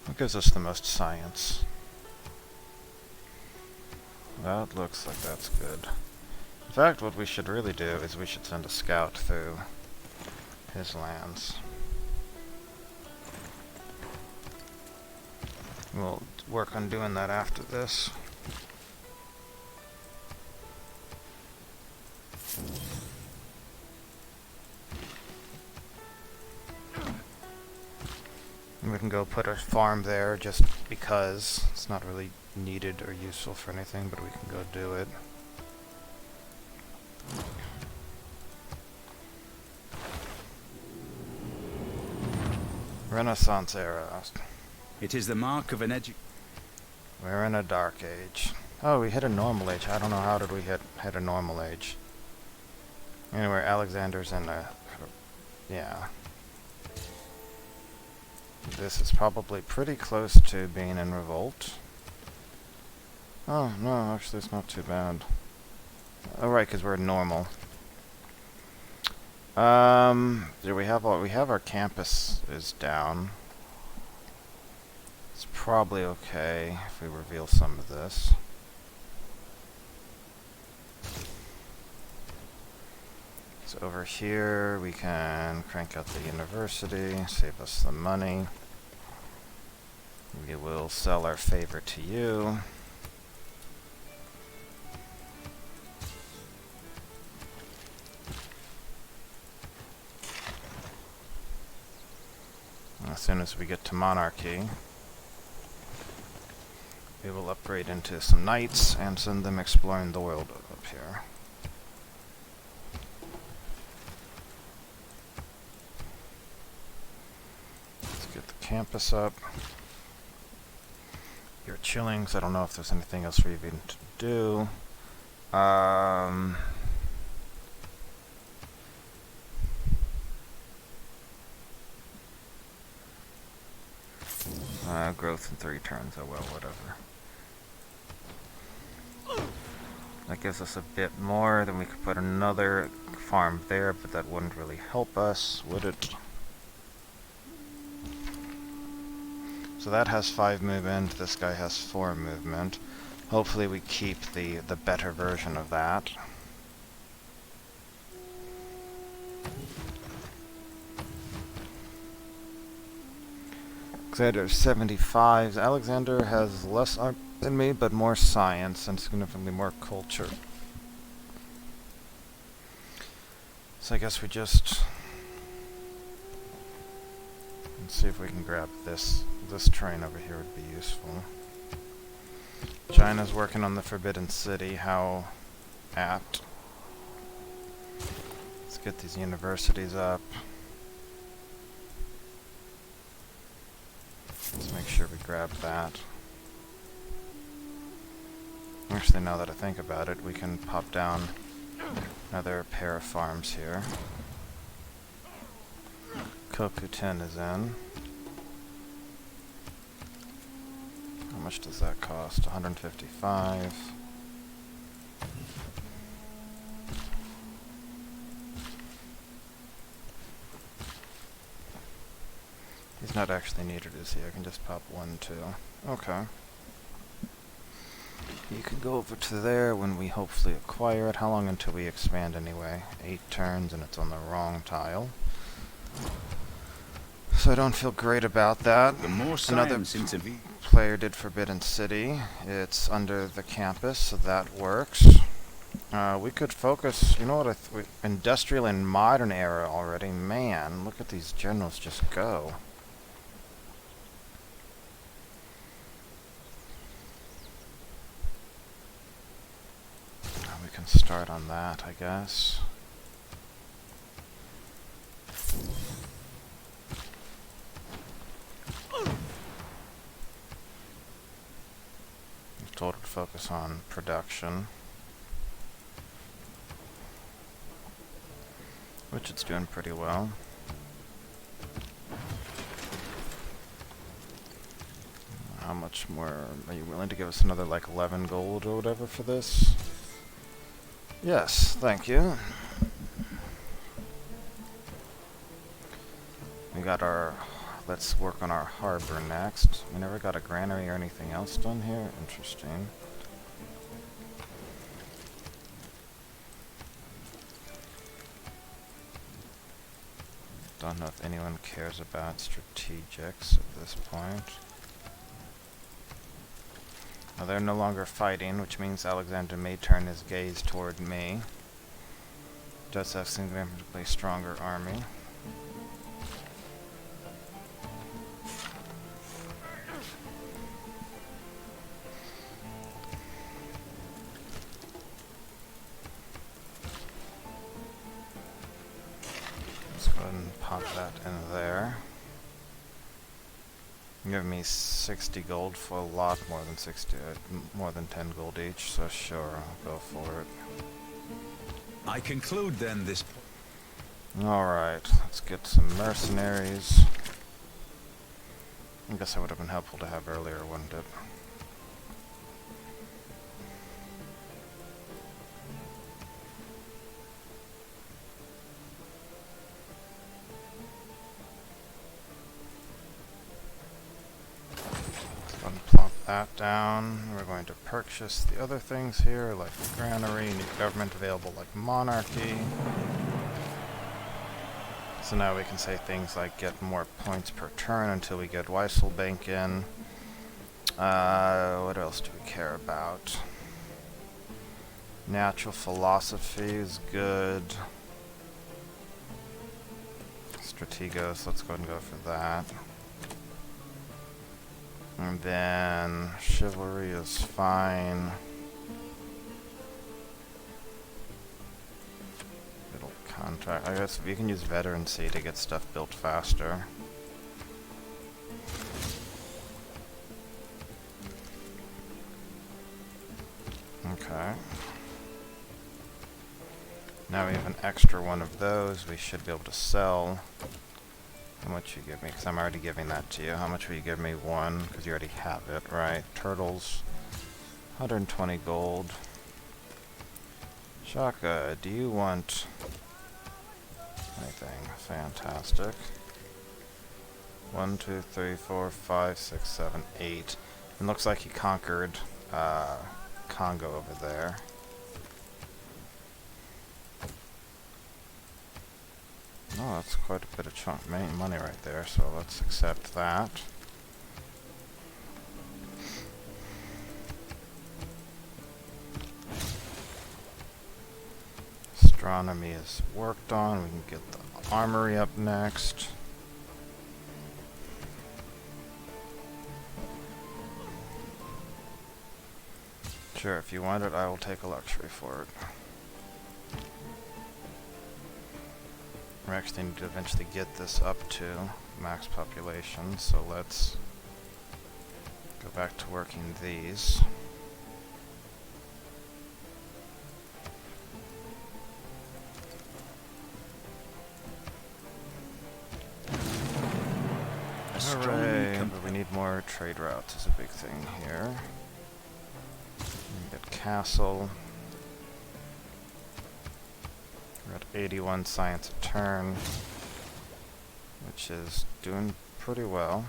What gives us the most science? That looks like that's good. In fact, what we should really do is we should send a scout through his lands. We'll work on doing that after this. And we can go put a farm there just because it's not really needed or useful for anything, but we can go do it. Renaissance era. It is the mark of an We're in a Dark Age. Oh, we hit a Normal Age. I don't know how did we hit a Normal Age. Anyway, Alexander's in a... yeah. This is probably pretty close to being in revolt. Oh, no, actually it's not too bad. Oh, right, because we're normal. Do we have our campus is down. It's probably okay if we reveal some of this. So over here we can crank out the university, save us some money. We will sell our favor to you. As soon as we get to monarchy, we will upgrade into some knights and send them exploring the world up here. Let's get the campus up. You're chilling, so I don't know if there's anything else for you even to do. Growth in 3 turns, oh well, whatever. That gives us a bit more, then we could put another farm there, but that wouldn't really help us, would it? So that has 5 movement, this guy has 4 movement. Hopefully we keep the better version of that. Alexander 75. Alexander has less art than me, but more science and significantly more culture. So I guess we just... let's see if we can grab this. This train over here would be useful. China's working on the Forbidden City. How apt. Let's get these universities up. sure we grab that. Actually, now that I think about it, we can pop down another pair of farms here. Kokuten is in. How much does that cost? 155. He's not actually needed, is he? I can just pop 1, 2. Okay. You can go over to there when we hopefully acquire it. How long until we expand anyway? 8 turns and it's on the wrong tile. So I don't feel great about that. The more Another science into player did Forbidden City. It's under the campus, so that works. We could focus, you know what, industrial and modern era already. Man, look at these generals just go. We can start on that, I guess. I've told it to focus on production, which it's doing pretty well. How much more? Are you willing to give us another like 11 gold or whatever for this? Yes, thank you. We got our... Let's work on our harbor next. We never got a granary or anything else done here. Interesting. Don't know if anyone cares about strategics at this point. Now they're no longer fighting, which means Alexander may turn his gaze toward me. Does have significantly stronger army. Let's go ahead and pop that in there. Give me 60 gold for a lot more than 60, more than 10 gold each, so sure, I'll go for it. I conclude then this... Alright, let's get some mercenaries. I guess that would have been helpful to have earlier, wouldn't it? Plop that down. We're going to purchase the other things here, like the granary, new government available like monarchy. So now we can say things like get more points per turn until we get Weisselbank in. What else do we care about? Natural philosophy is good. Strategos, let's go ahead and go for that. And then chivalry is fine. It'll contract. I guess we can use veterancy to get stuff built faster. Okay. Now we have an extra one of those we should be able to sell. How much you give me? Because I'm already giving that to you. How much will you give me? 1, because you already have it, right? Turtles, 120 gold. Shaka, do you want anything? Fantastic. 1, 2, 3, 4, 5, 6, 7, 8. It looks like he conquered Congo over there. Oh, that's quite a bit of chunk money right there, so let's accept that. Astronomy is worked on. We can get the armory up next. Sure, if you want it, I will take a luxury for it. We actually need to eventually get this up to max population, so let's back to working these. Hooray, but we need more trade routes is a big thing here. We get castle. We're at 81 science a turn, which is doing pretty well.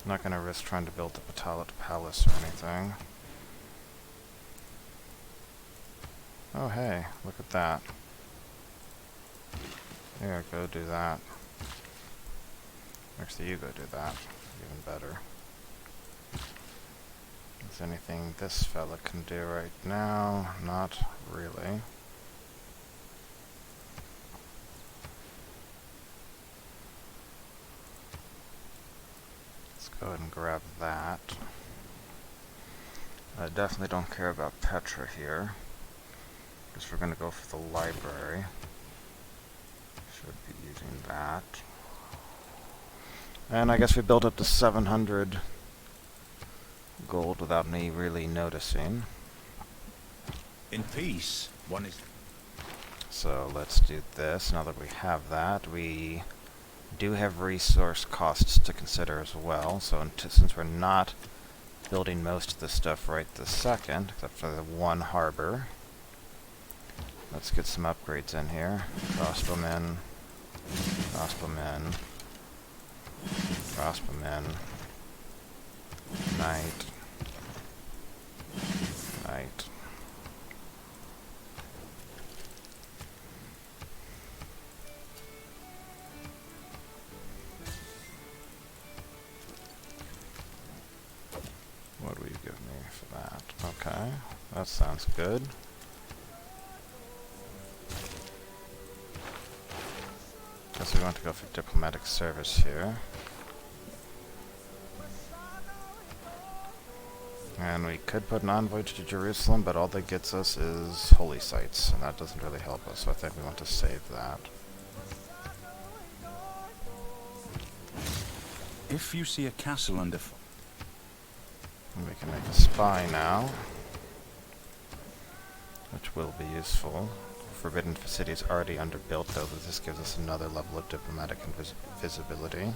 I'm not going to risk trying to build the Palace or anything. Oh hey, look at that. Here, go do that. Actually, you go do that. Even better. Is there anything this fella can do right now? Not really. Let's go ahead and grab that. I definitely don't care about Petra here. Guess we're gonna go for the library. Should be using that. And I guess we built up to 700 gold without me really noticing. In peace, one is... So let's do this. Now that we have that, we do have resource costs to consider as well. So since we're not building most of this stuff right this second, except for the one harbor, let's get some upgrades in here. Crossbowmen. Crossbowmen. Crossbowmen. Knight. Knight. What do you give me for that? Okay, that sounds good. Guess we want to go for diplomatic service here. And we could put an envoy to Jerusalem, but all that gets us is holy sites, and that doesn't really help us, so I think we want to save that. If you see a castle under... And we can make a spy now, which will be useful. Forbidden City is already underbuilt, though, but this gives us another level of diplomatic visibility.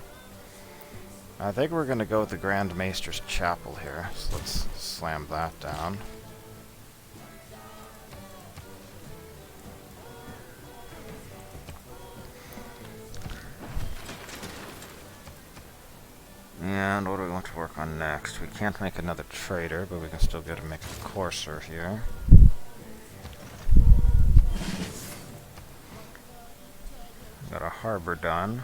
I think we're going to go with the Grand Maester's Chapel here, so let's slam that down. And what do we want to work on next? We can't make another trader, but we can still go to make a courser here. Got a harbor done.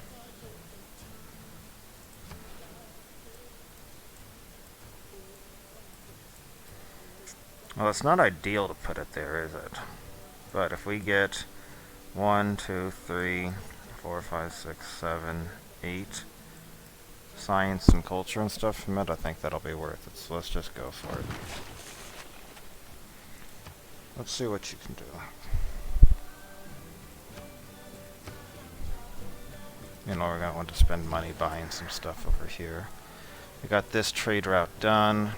Well, it's not ideal to put it there, is it? But if we get 1, 2, 3, 4, 5, 6, 7, 8 science and culture and stuff from it, I think that'll be worth it. So let's just go for it. Let's see what you can do. You know, we're going to want to spend money buying some stuff over here. We got this trade route done.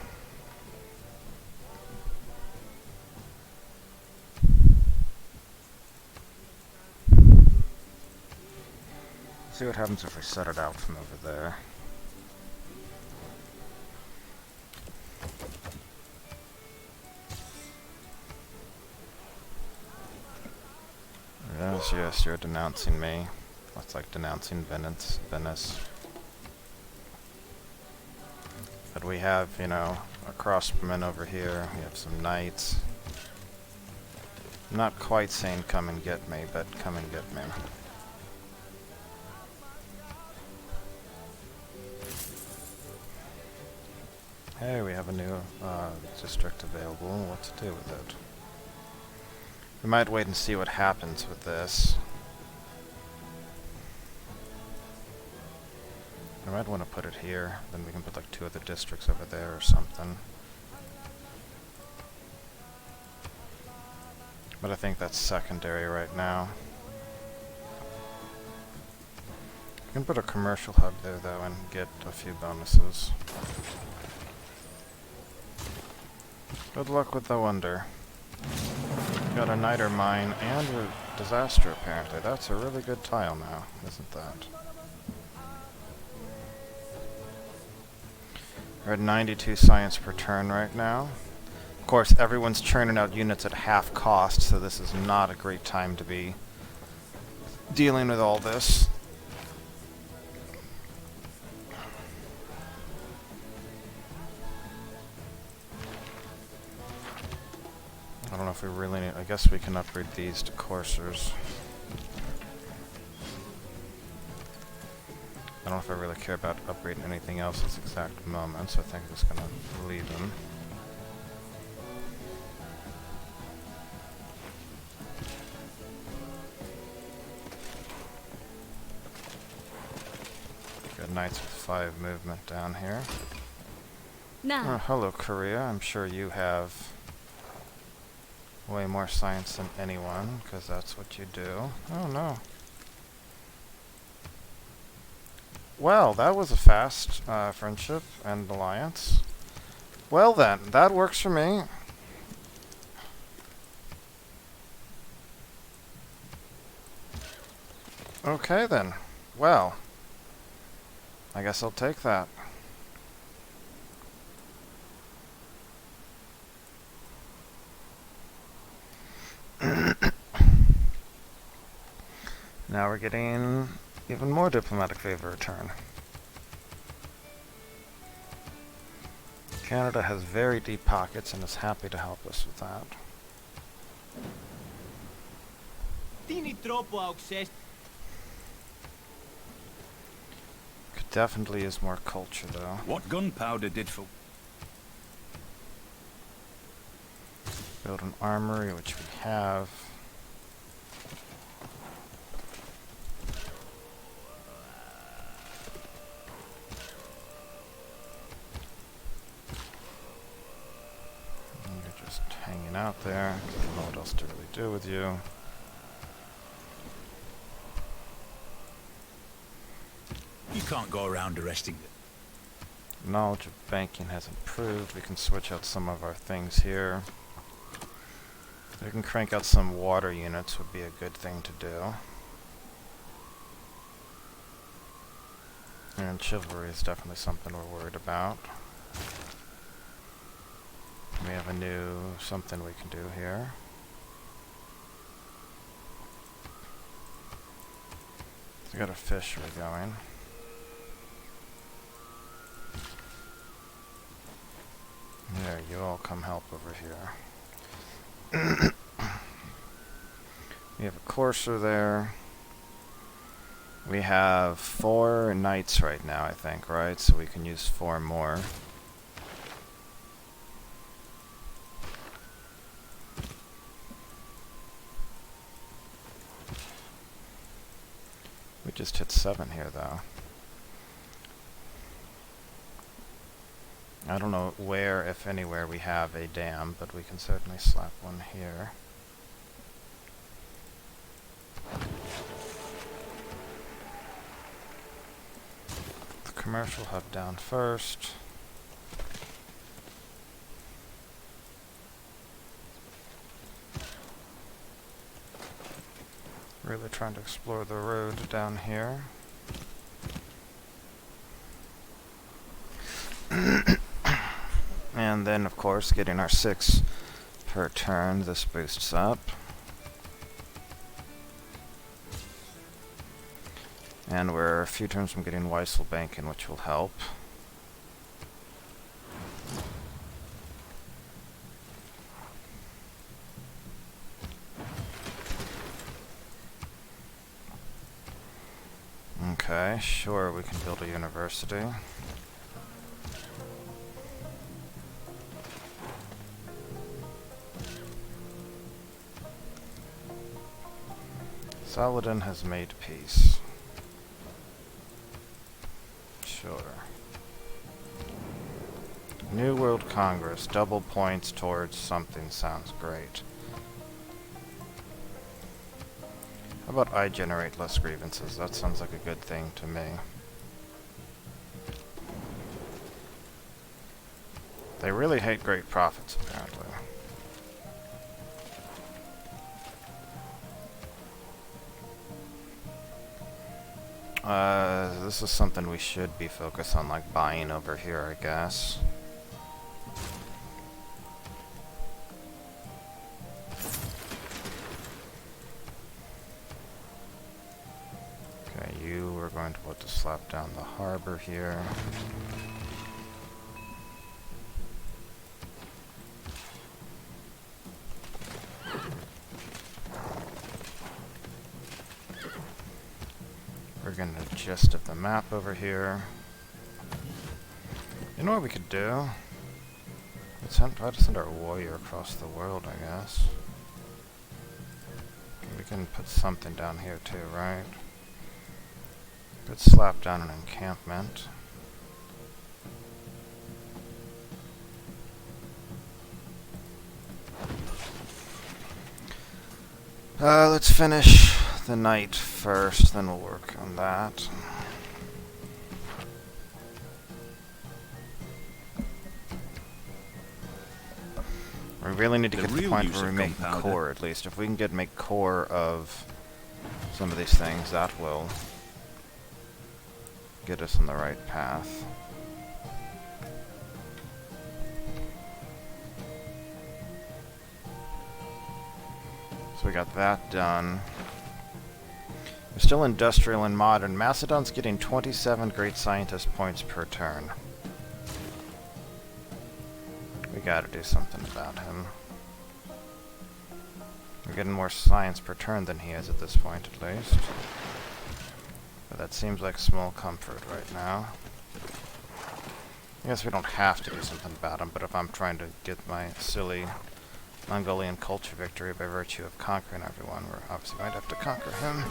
See what happens if we set it out from over there. Yes, you're denouncing me. That's like denouncing Venice. But we have, you know, a crossbowman over here. We have some knights. I'm not quite saying come and get me, but come and get me. Hey, we have a new district available. What to do with it? We might wait and see what happens with this. I might want to put it here, then we can put like 2 other districts over there or something. But I think that's secondary right now. You can put a commercial hub there, though, and get a few bonuses. Good luck with the wonder. Got a niter mine and a disaster, apparently. That's a really good tile now, isn't that? We're at 92 science per turn right now. Of course, everyone's churning out units at half cost, so this is not a great time to be dealing with all this. I don't know if we really need... I guess we can upgrade these to coursers. I don't know if I really care about upgrading anything else at this exact moment, so I think I'm just going to leave them. Got knights with 5 movement down here. Now. Oh, hello, Korea. I'm sure you have way more science than anyone, because that's what you do. Oh, no. Well, that was a fast friendship and alliance. Well then, that works for me. Okay then. Well, I guess I'll take that. Now we're getting even more diplomatic favor return. Canada has very deep pockets and is happy to help us with that. Could definitely use more culture though. What gunpowder did for... Build an armory, which we have. Hanging out there. Don't know what else to really do with you. You can't go around arresting them. Knowledge of banking has improved. We can switch out some of our things here. We can crank out some water units, would be a good thing to do. And chivalry is definitely something we're worried about. We have a new something we can do here. We got a fishery going. There, you all come help over here. We have a courser there. We have 4 knights right now, I think, right? So we can use 4 more. We just hit 7 here, though. I don't know where, if anywhere, we have a dam, but we can certainly slap one here. The commercial hub down first. Really trying to explore the road down here. And then, of course, getting our 6 per turn, this boosts up. And we're a few turns from getting Weissel Banking, which will help. Okay, sure, we can build a university. Saladin has made peace. Sure. New World Congress, double points towards something sounds great. How about I generate less grievances? That sounds like a good thing to me. They really hate great profits, apparently. This is something we should be focused on, like buying over here, I guess. Okay, you are going to want to slap down the harbor here. We're getting the gist of the map over here. You know what we could do? Let's try to send our warrior across the world, I guess. We can put something down here too, right? Could slap down an encampment. Let's finish the night first, then we'll work on that. We really need to get to the point where we make core, at least. If we can make core of some of these things, that will get us on the right path. So we got that done. We're still industrial and modern. Macedon's getting 27 great scientist points per turn. We gotta do something about him. We're getting more science per turn than he is at this point, at least. But that seems like small comfort right now. I guess we don't have to do something about him, but if I'm trying to get my silly Mongolian culture victory by virtue of conquering everyone, we're obviously going to have to conquer him.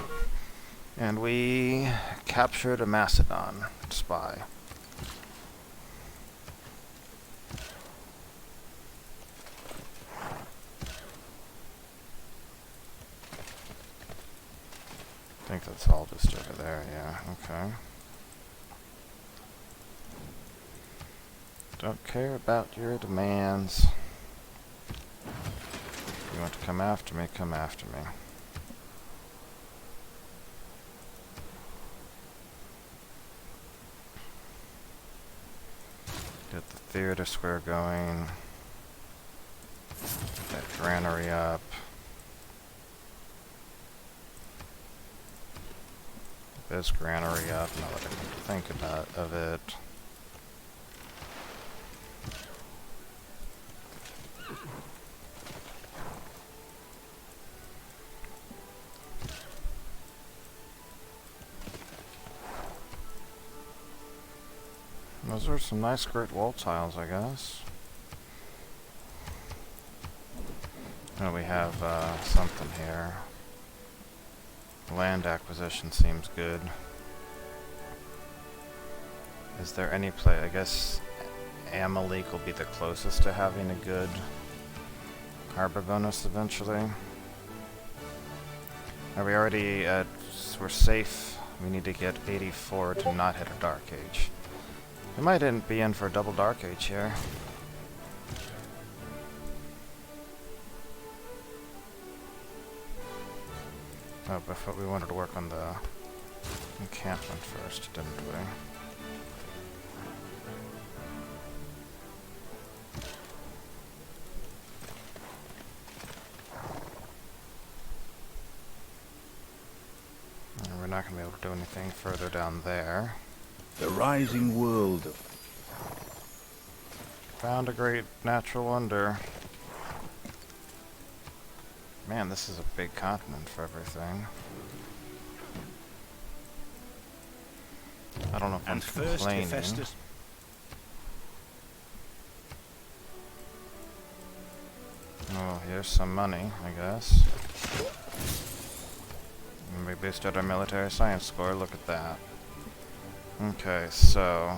And we captured a Macedon spy. I think that's all just over there, yeah, okay. Don't care about your demands. If you want to come after me, come after me. Get the theater square going. Get that granary up. Get this granary up, now that I can think of it. Those are some nice great wall tiles, I guess. And we have something here. Land acquisition seems good. Is there any play? I guess Amalek will be the closest to having a good harbor bonus eventually. Are we already at... we're safe. We need to get 84 to not hit a Dark Age. We might be in for a double Dark Age here. Oh, but we wanted to work on the encampment first, didn't we? And we're not going to be able to do anything further down there. The rising world. Found a great natural wonder. Man, this is a big continent for everything. I don't know if I'm complaining. Oh, here's some money, I guess. And we boosted our military science score, look at that. Okay, so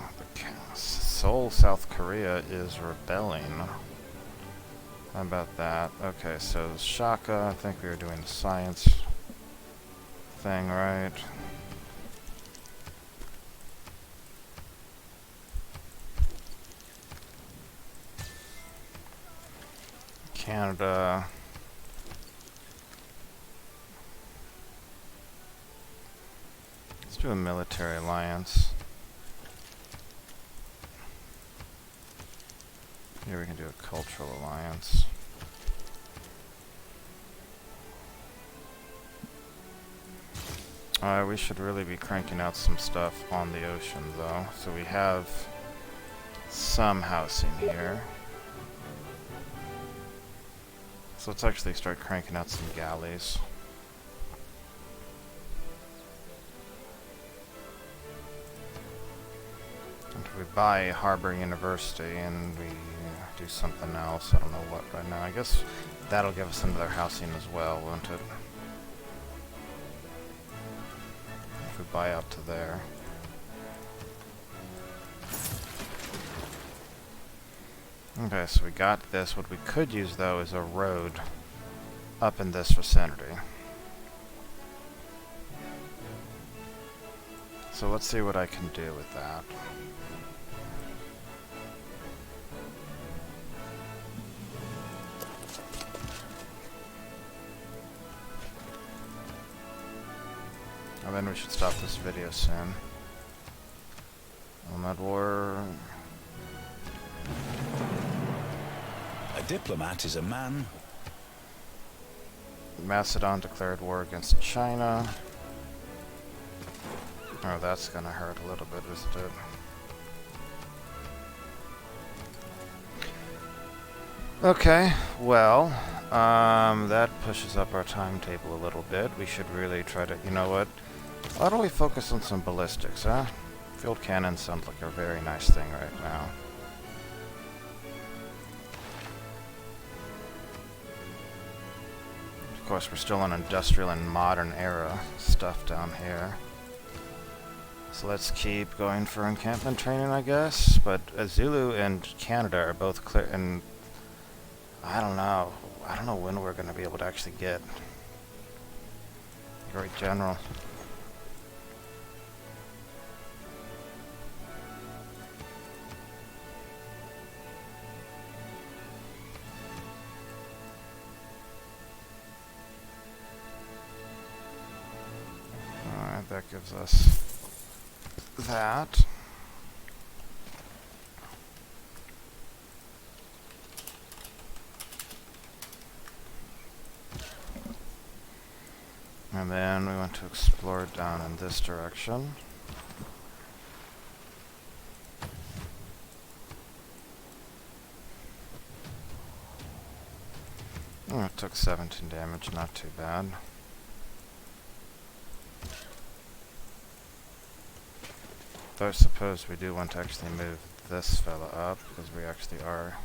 Seoul, South Korea is rebelling. How about that? Okay, so Shaka, I think we were doing science. thing, right? Canada. Let's do a military alliance. Here we can do a cultural alliance. We should really be cranking out some stuff on the ocean, though. So we have some housing here. So let's actually start cranking out some galleys. And we buy Harbor University and we do something else. I don't know what right now. I guess that'll give us another housing as well, won't it? If we buy out to there. Okay, so we got this. What we could use, though, is a road up in this vicinity. So let's see what I can do with that. And then we should stop this video soon. Nomad War. A diplomat is a man. Macedon declared war against China. Oh, that's gonna hurt a little bit, isn't it? Okay, well, that pushes up our timetable a little bit. We should really try to, you know what? Why don't we focus on some ballistics, huh? Field cannons sound like a very nice thing right now. Of course, we're still in industrial and modern era stuff down here. So let's keep going for encampment training, I guess. But Zulu and Canada are both clear, and I don't know. I don't know when we're going to be able to actually get Great General. Alright, that gives us that. And then we want to explore down in this direction. Oh, it took 17 damage, not too bad. Though I suppose we do want to actually move this fella up, because we actually are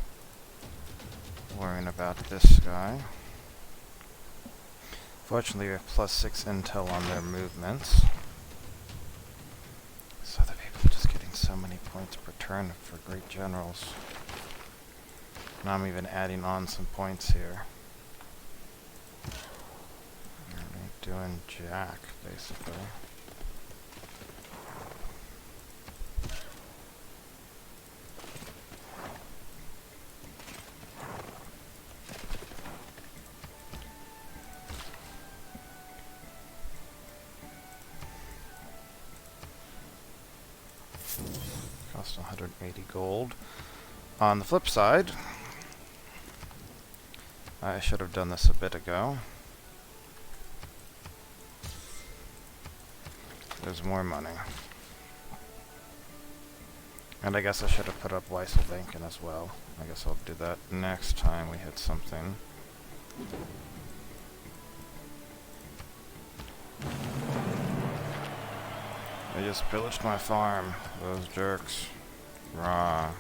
worrying about this guy. Fortunately, we have +6 intel on their movements. So the people are just getting so many points per turn for great generals. Now I'm even adding on some points here. They're doing jack, basically. Cost 180 gold. On the flip side, I should have done this a bit ago. There's more money. And I guess I should have put up Weisselbanken as well. I guess I'll do that next time we hit something. They just pillaged my farm, those jerks. Rah.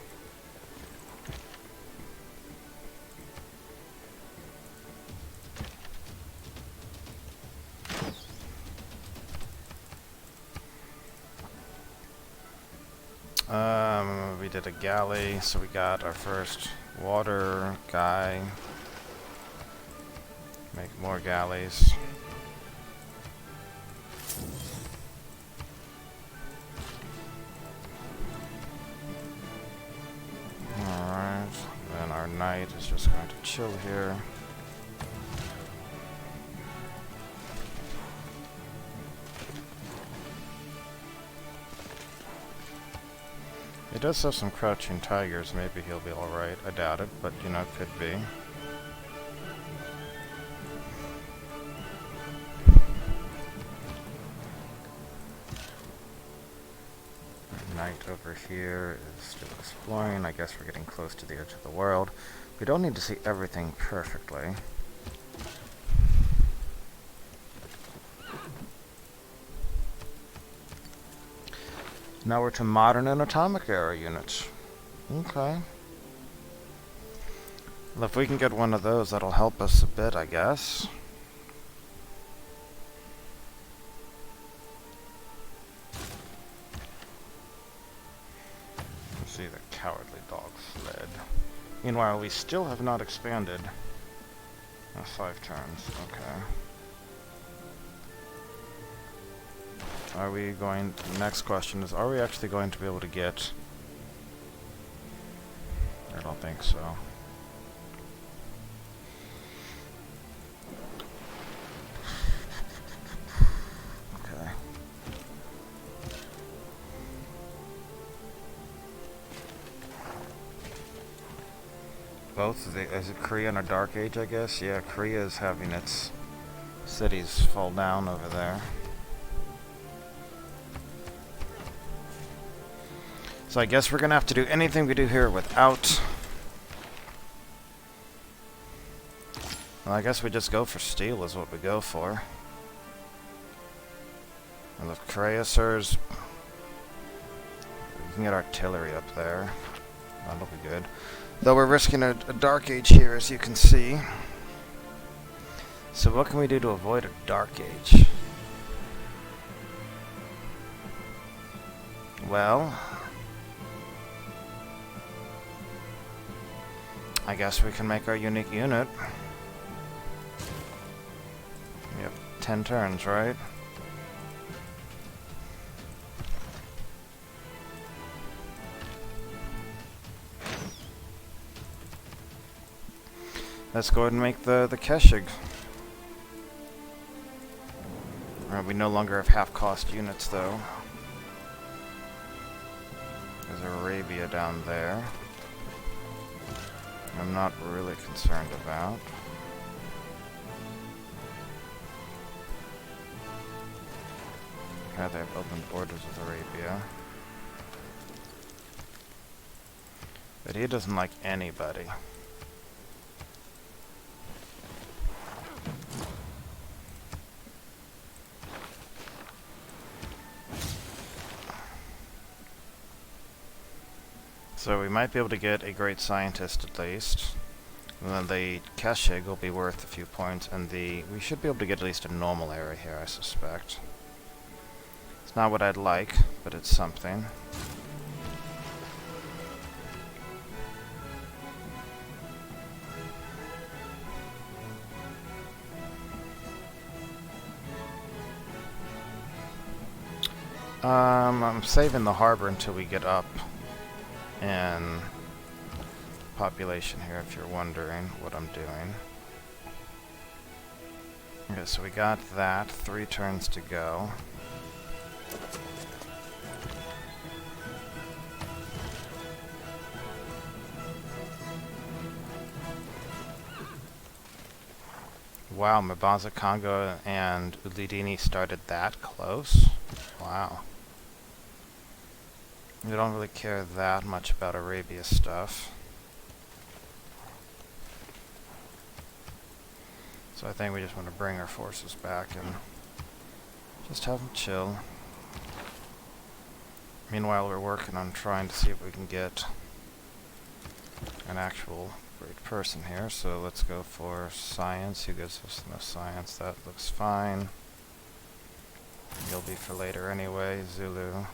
We did a galley, so we got our first water guy. Make more galleys. is just going to chill here. He does have some crouching tigers. Maybe he'll be alright. I doubt it, but you know, could be. Knight over here is still exploring. I guess we're getting close to the edge of the world. We don't need to see everything perfectly. Now we're to modern and atomic era units. Okay. Well, if we can get one of those, that'll help us a bit, I guess. Let's see, the cowardly dog fled. Meanwhile, we still have not expanded. 5 turns, okay. Are we going... The next question is, are we actually going to be able to get... I don't think so. Okay. Both? Is it Korea and a Dark Age, I guess? Yeah, Korea is having its cities fall down over there. So I guess we're going to have to do anything we do here without... Well, I guess we just go for steel is what we go for. And with Creussers, we can get artillery up there. That'll be good. Though we're risking a Dark Age here, as you can see. So what can we do to avoid a Dark Age? Well... I guess we can make our unique unit. We have 10 turns, right? Let's go ahead and make the Keshig. We no longer have half-cost units, though. There's Arabia down there. I'm not really concerned about. Okay, they have open borders with Arabia. But he doesn't like anybody. So we might be able to get a great scientist at least. And then the Keshig will be worth a few points, and we should be able to get at least a normal area here, I suspect. It's not what I'd like, but it's something. I'm saving the harbor until we get up in population here, if you're wondering what I'm doing. Okay, so we got that. 3 turns to go. Wow, Mabaza Congo and Ulidini started that close? Wow. We don't really care that much about Arabia stuff. So I think we just want to bring our forces back and just have them chill. Meanwhile, we're working on trying to see if we can get an actual great person here. So let's go for science. Who gives us the most science? That looks fine. You'll be for later anyway, Zulu.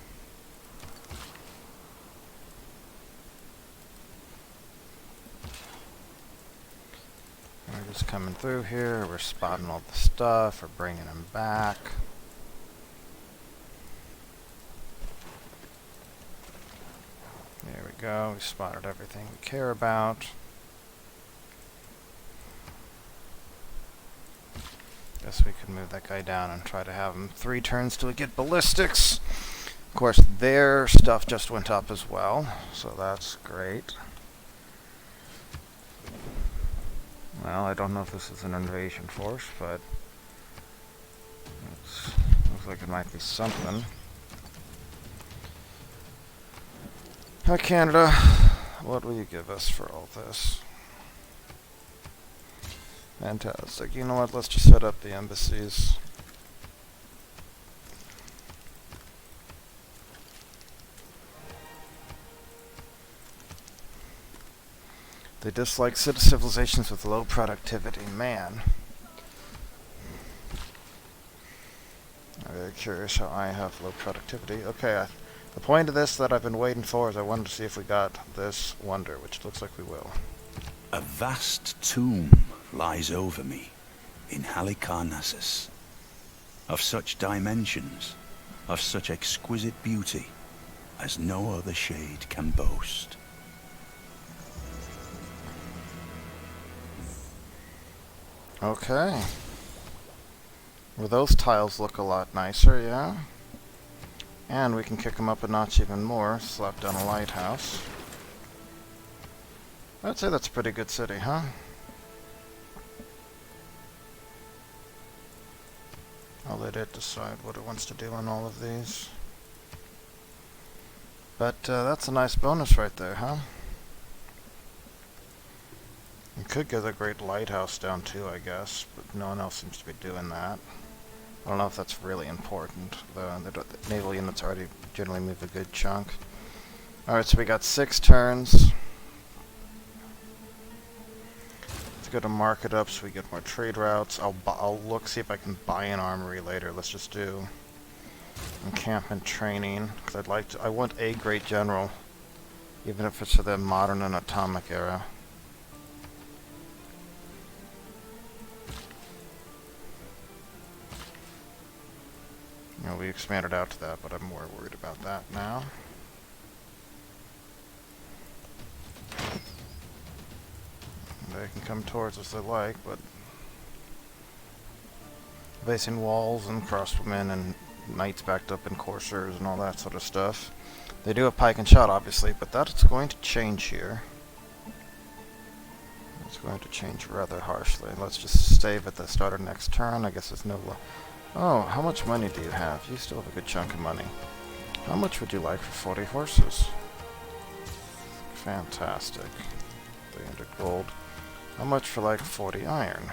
We're just coming through here, we're spotting all the stuff, we're bringing them back. There we go, we spotted everything we care about. Guess we could move that guy down and try to have him 3 turns till we get ballistics. Of course, their stuff just went up as well, so that's great. Well, I don't know if this is an invasion force, but looks like it might be something. Hi, Canada. What will you give us for all this? Fantastic. You know what? Let's just set up the embassies. They dislike civilizations with low productivity. Man. I'm very curious how I have low productivity. Okay, the point of this that I've been waiting for is I wanted to see if we got this wonder, which looks like we will. A vast tomb lies over me in Halicarnassus, of such dimensions, of such exquisite beauty, as no other shade can boast. Okay. Well, those tiles look a lot nicer, yeah? And we can kick them up a notch even more, slap down a lighthouse. I'd say that's a pretty good city, huh? I'll let it decide what it wants to do on all of these. But that's a nice bonus right there, huh? You could get a great lighthouse down too, I guess, but no one else seems to be doing that. I don't know if that's really important. The naval units already generally move a good chunk. Alright, so we got 6 turns. Let's go to mark it up so we get more trade routes. I'll look, see if I can buy an armory later. Let's just do encampment training, because I want a great general, even if it's for the modern and atomic era. You know, we expanded out to that, but I'm more worried about that now. They can come towards us if they like, but basing walls and crossbowmen and knights backed up in coursers and all that sort of stuff. They do have pike and shot, obviously, but that's going to change here. It's going to change rather harshly. Let's just save at the start of next turn. I guess there's no... Oh, how much money do you have? You still have a good chunk of money. How much would you like for 40 horses? Fantastic. 300 gold. How much for like 40 iron?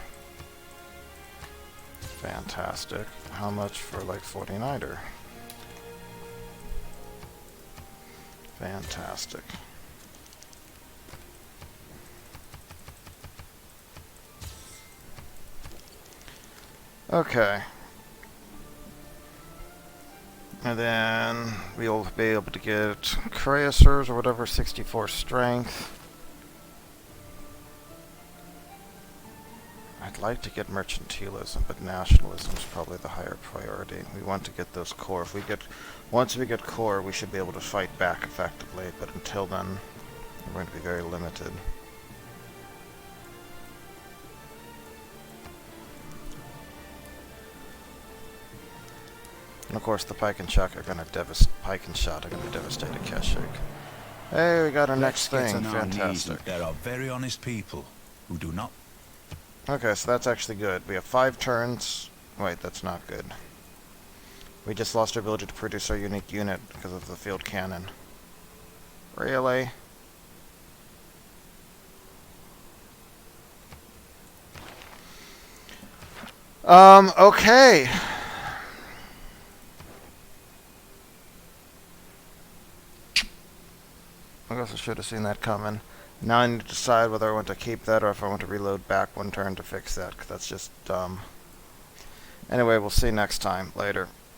Fantastic. How much for like 40 niter? Fantastic. Okay. And then we'll be able to get cuirassiers or whatever, 64 strength. I'd like to get mercantilism, but nationalism is probably the higher priority. We want to get those core. Once we get core, we should be able to fight back effectively, but until then, we're going to be very limited. And of course, the pike and shot are going to devastate a Keswick. Hey, we got our next thing. Fantastic. There are very honest people who do not. Okay, so that's actually good. We have 5 turns. Wait, that's not good. We just lost our ability to produce our unique unit because of the field cannon. Really? Okay. I guess I should have seen that coming. Now I need to decide whether I want to keep that or if I want to reload back 1 turn to fix that, because that's just dumb. Anyway, we'll see next time. Later.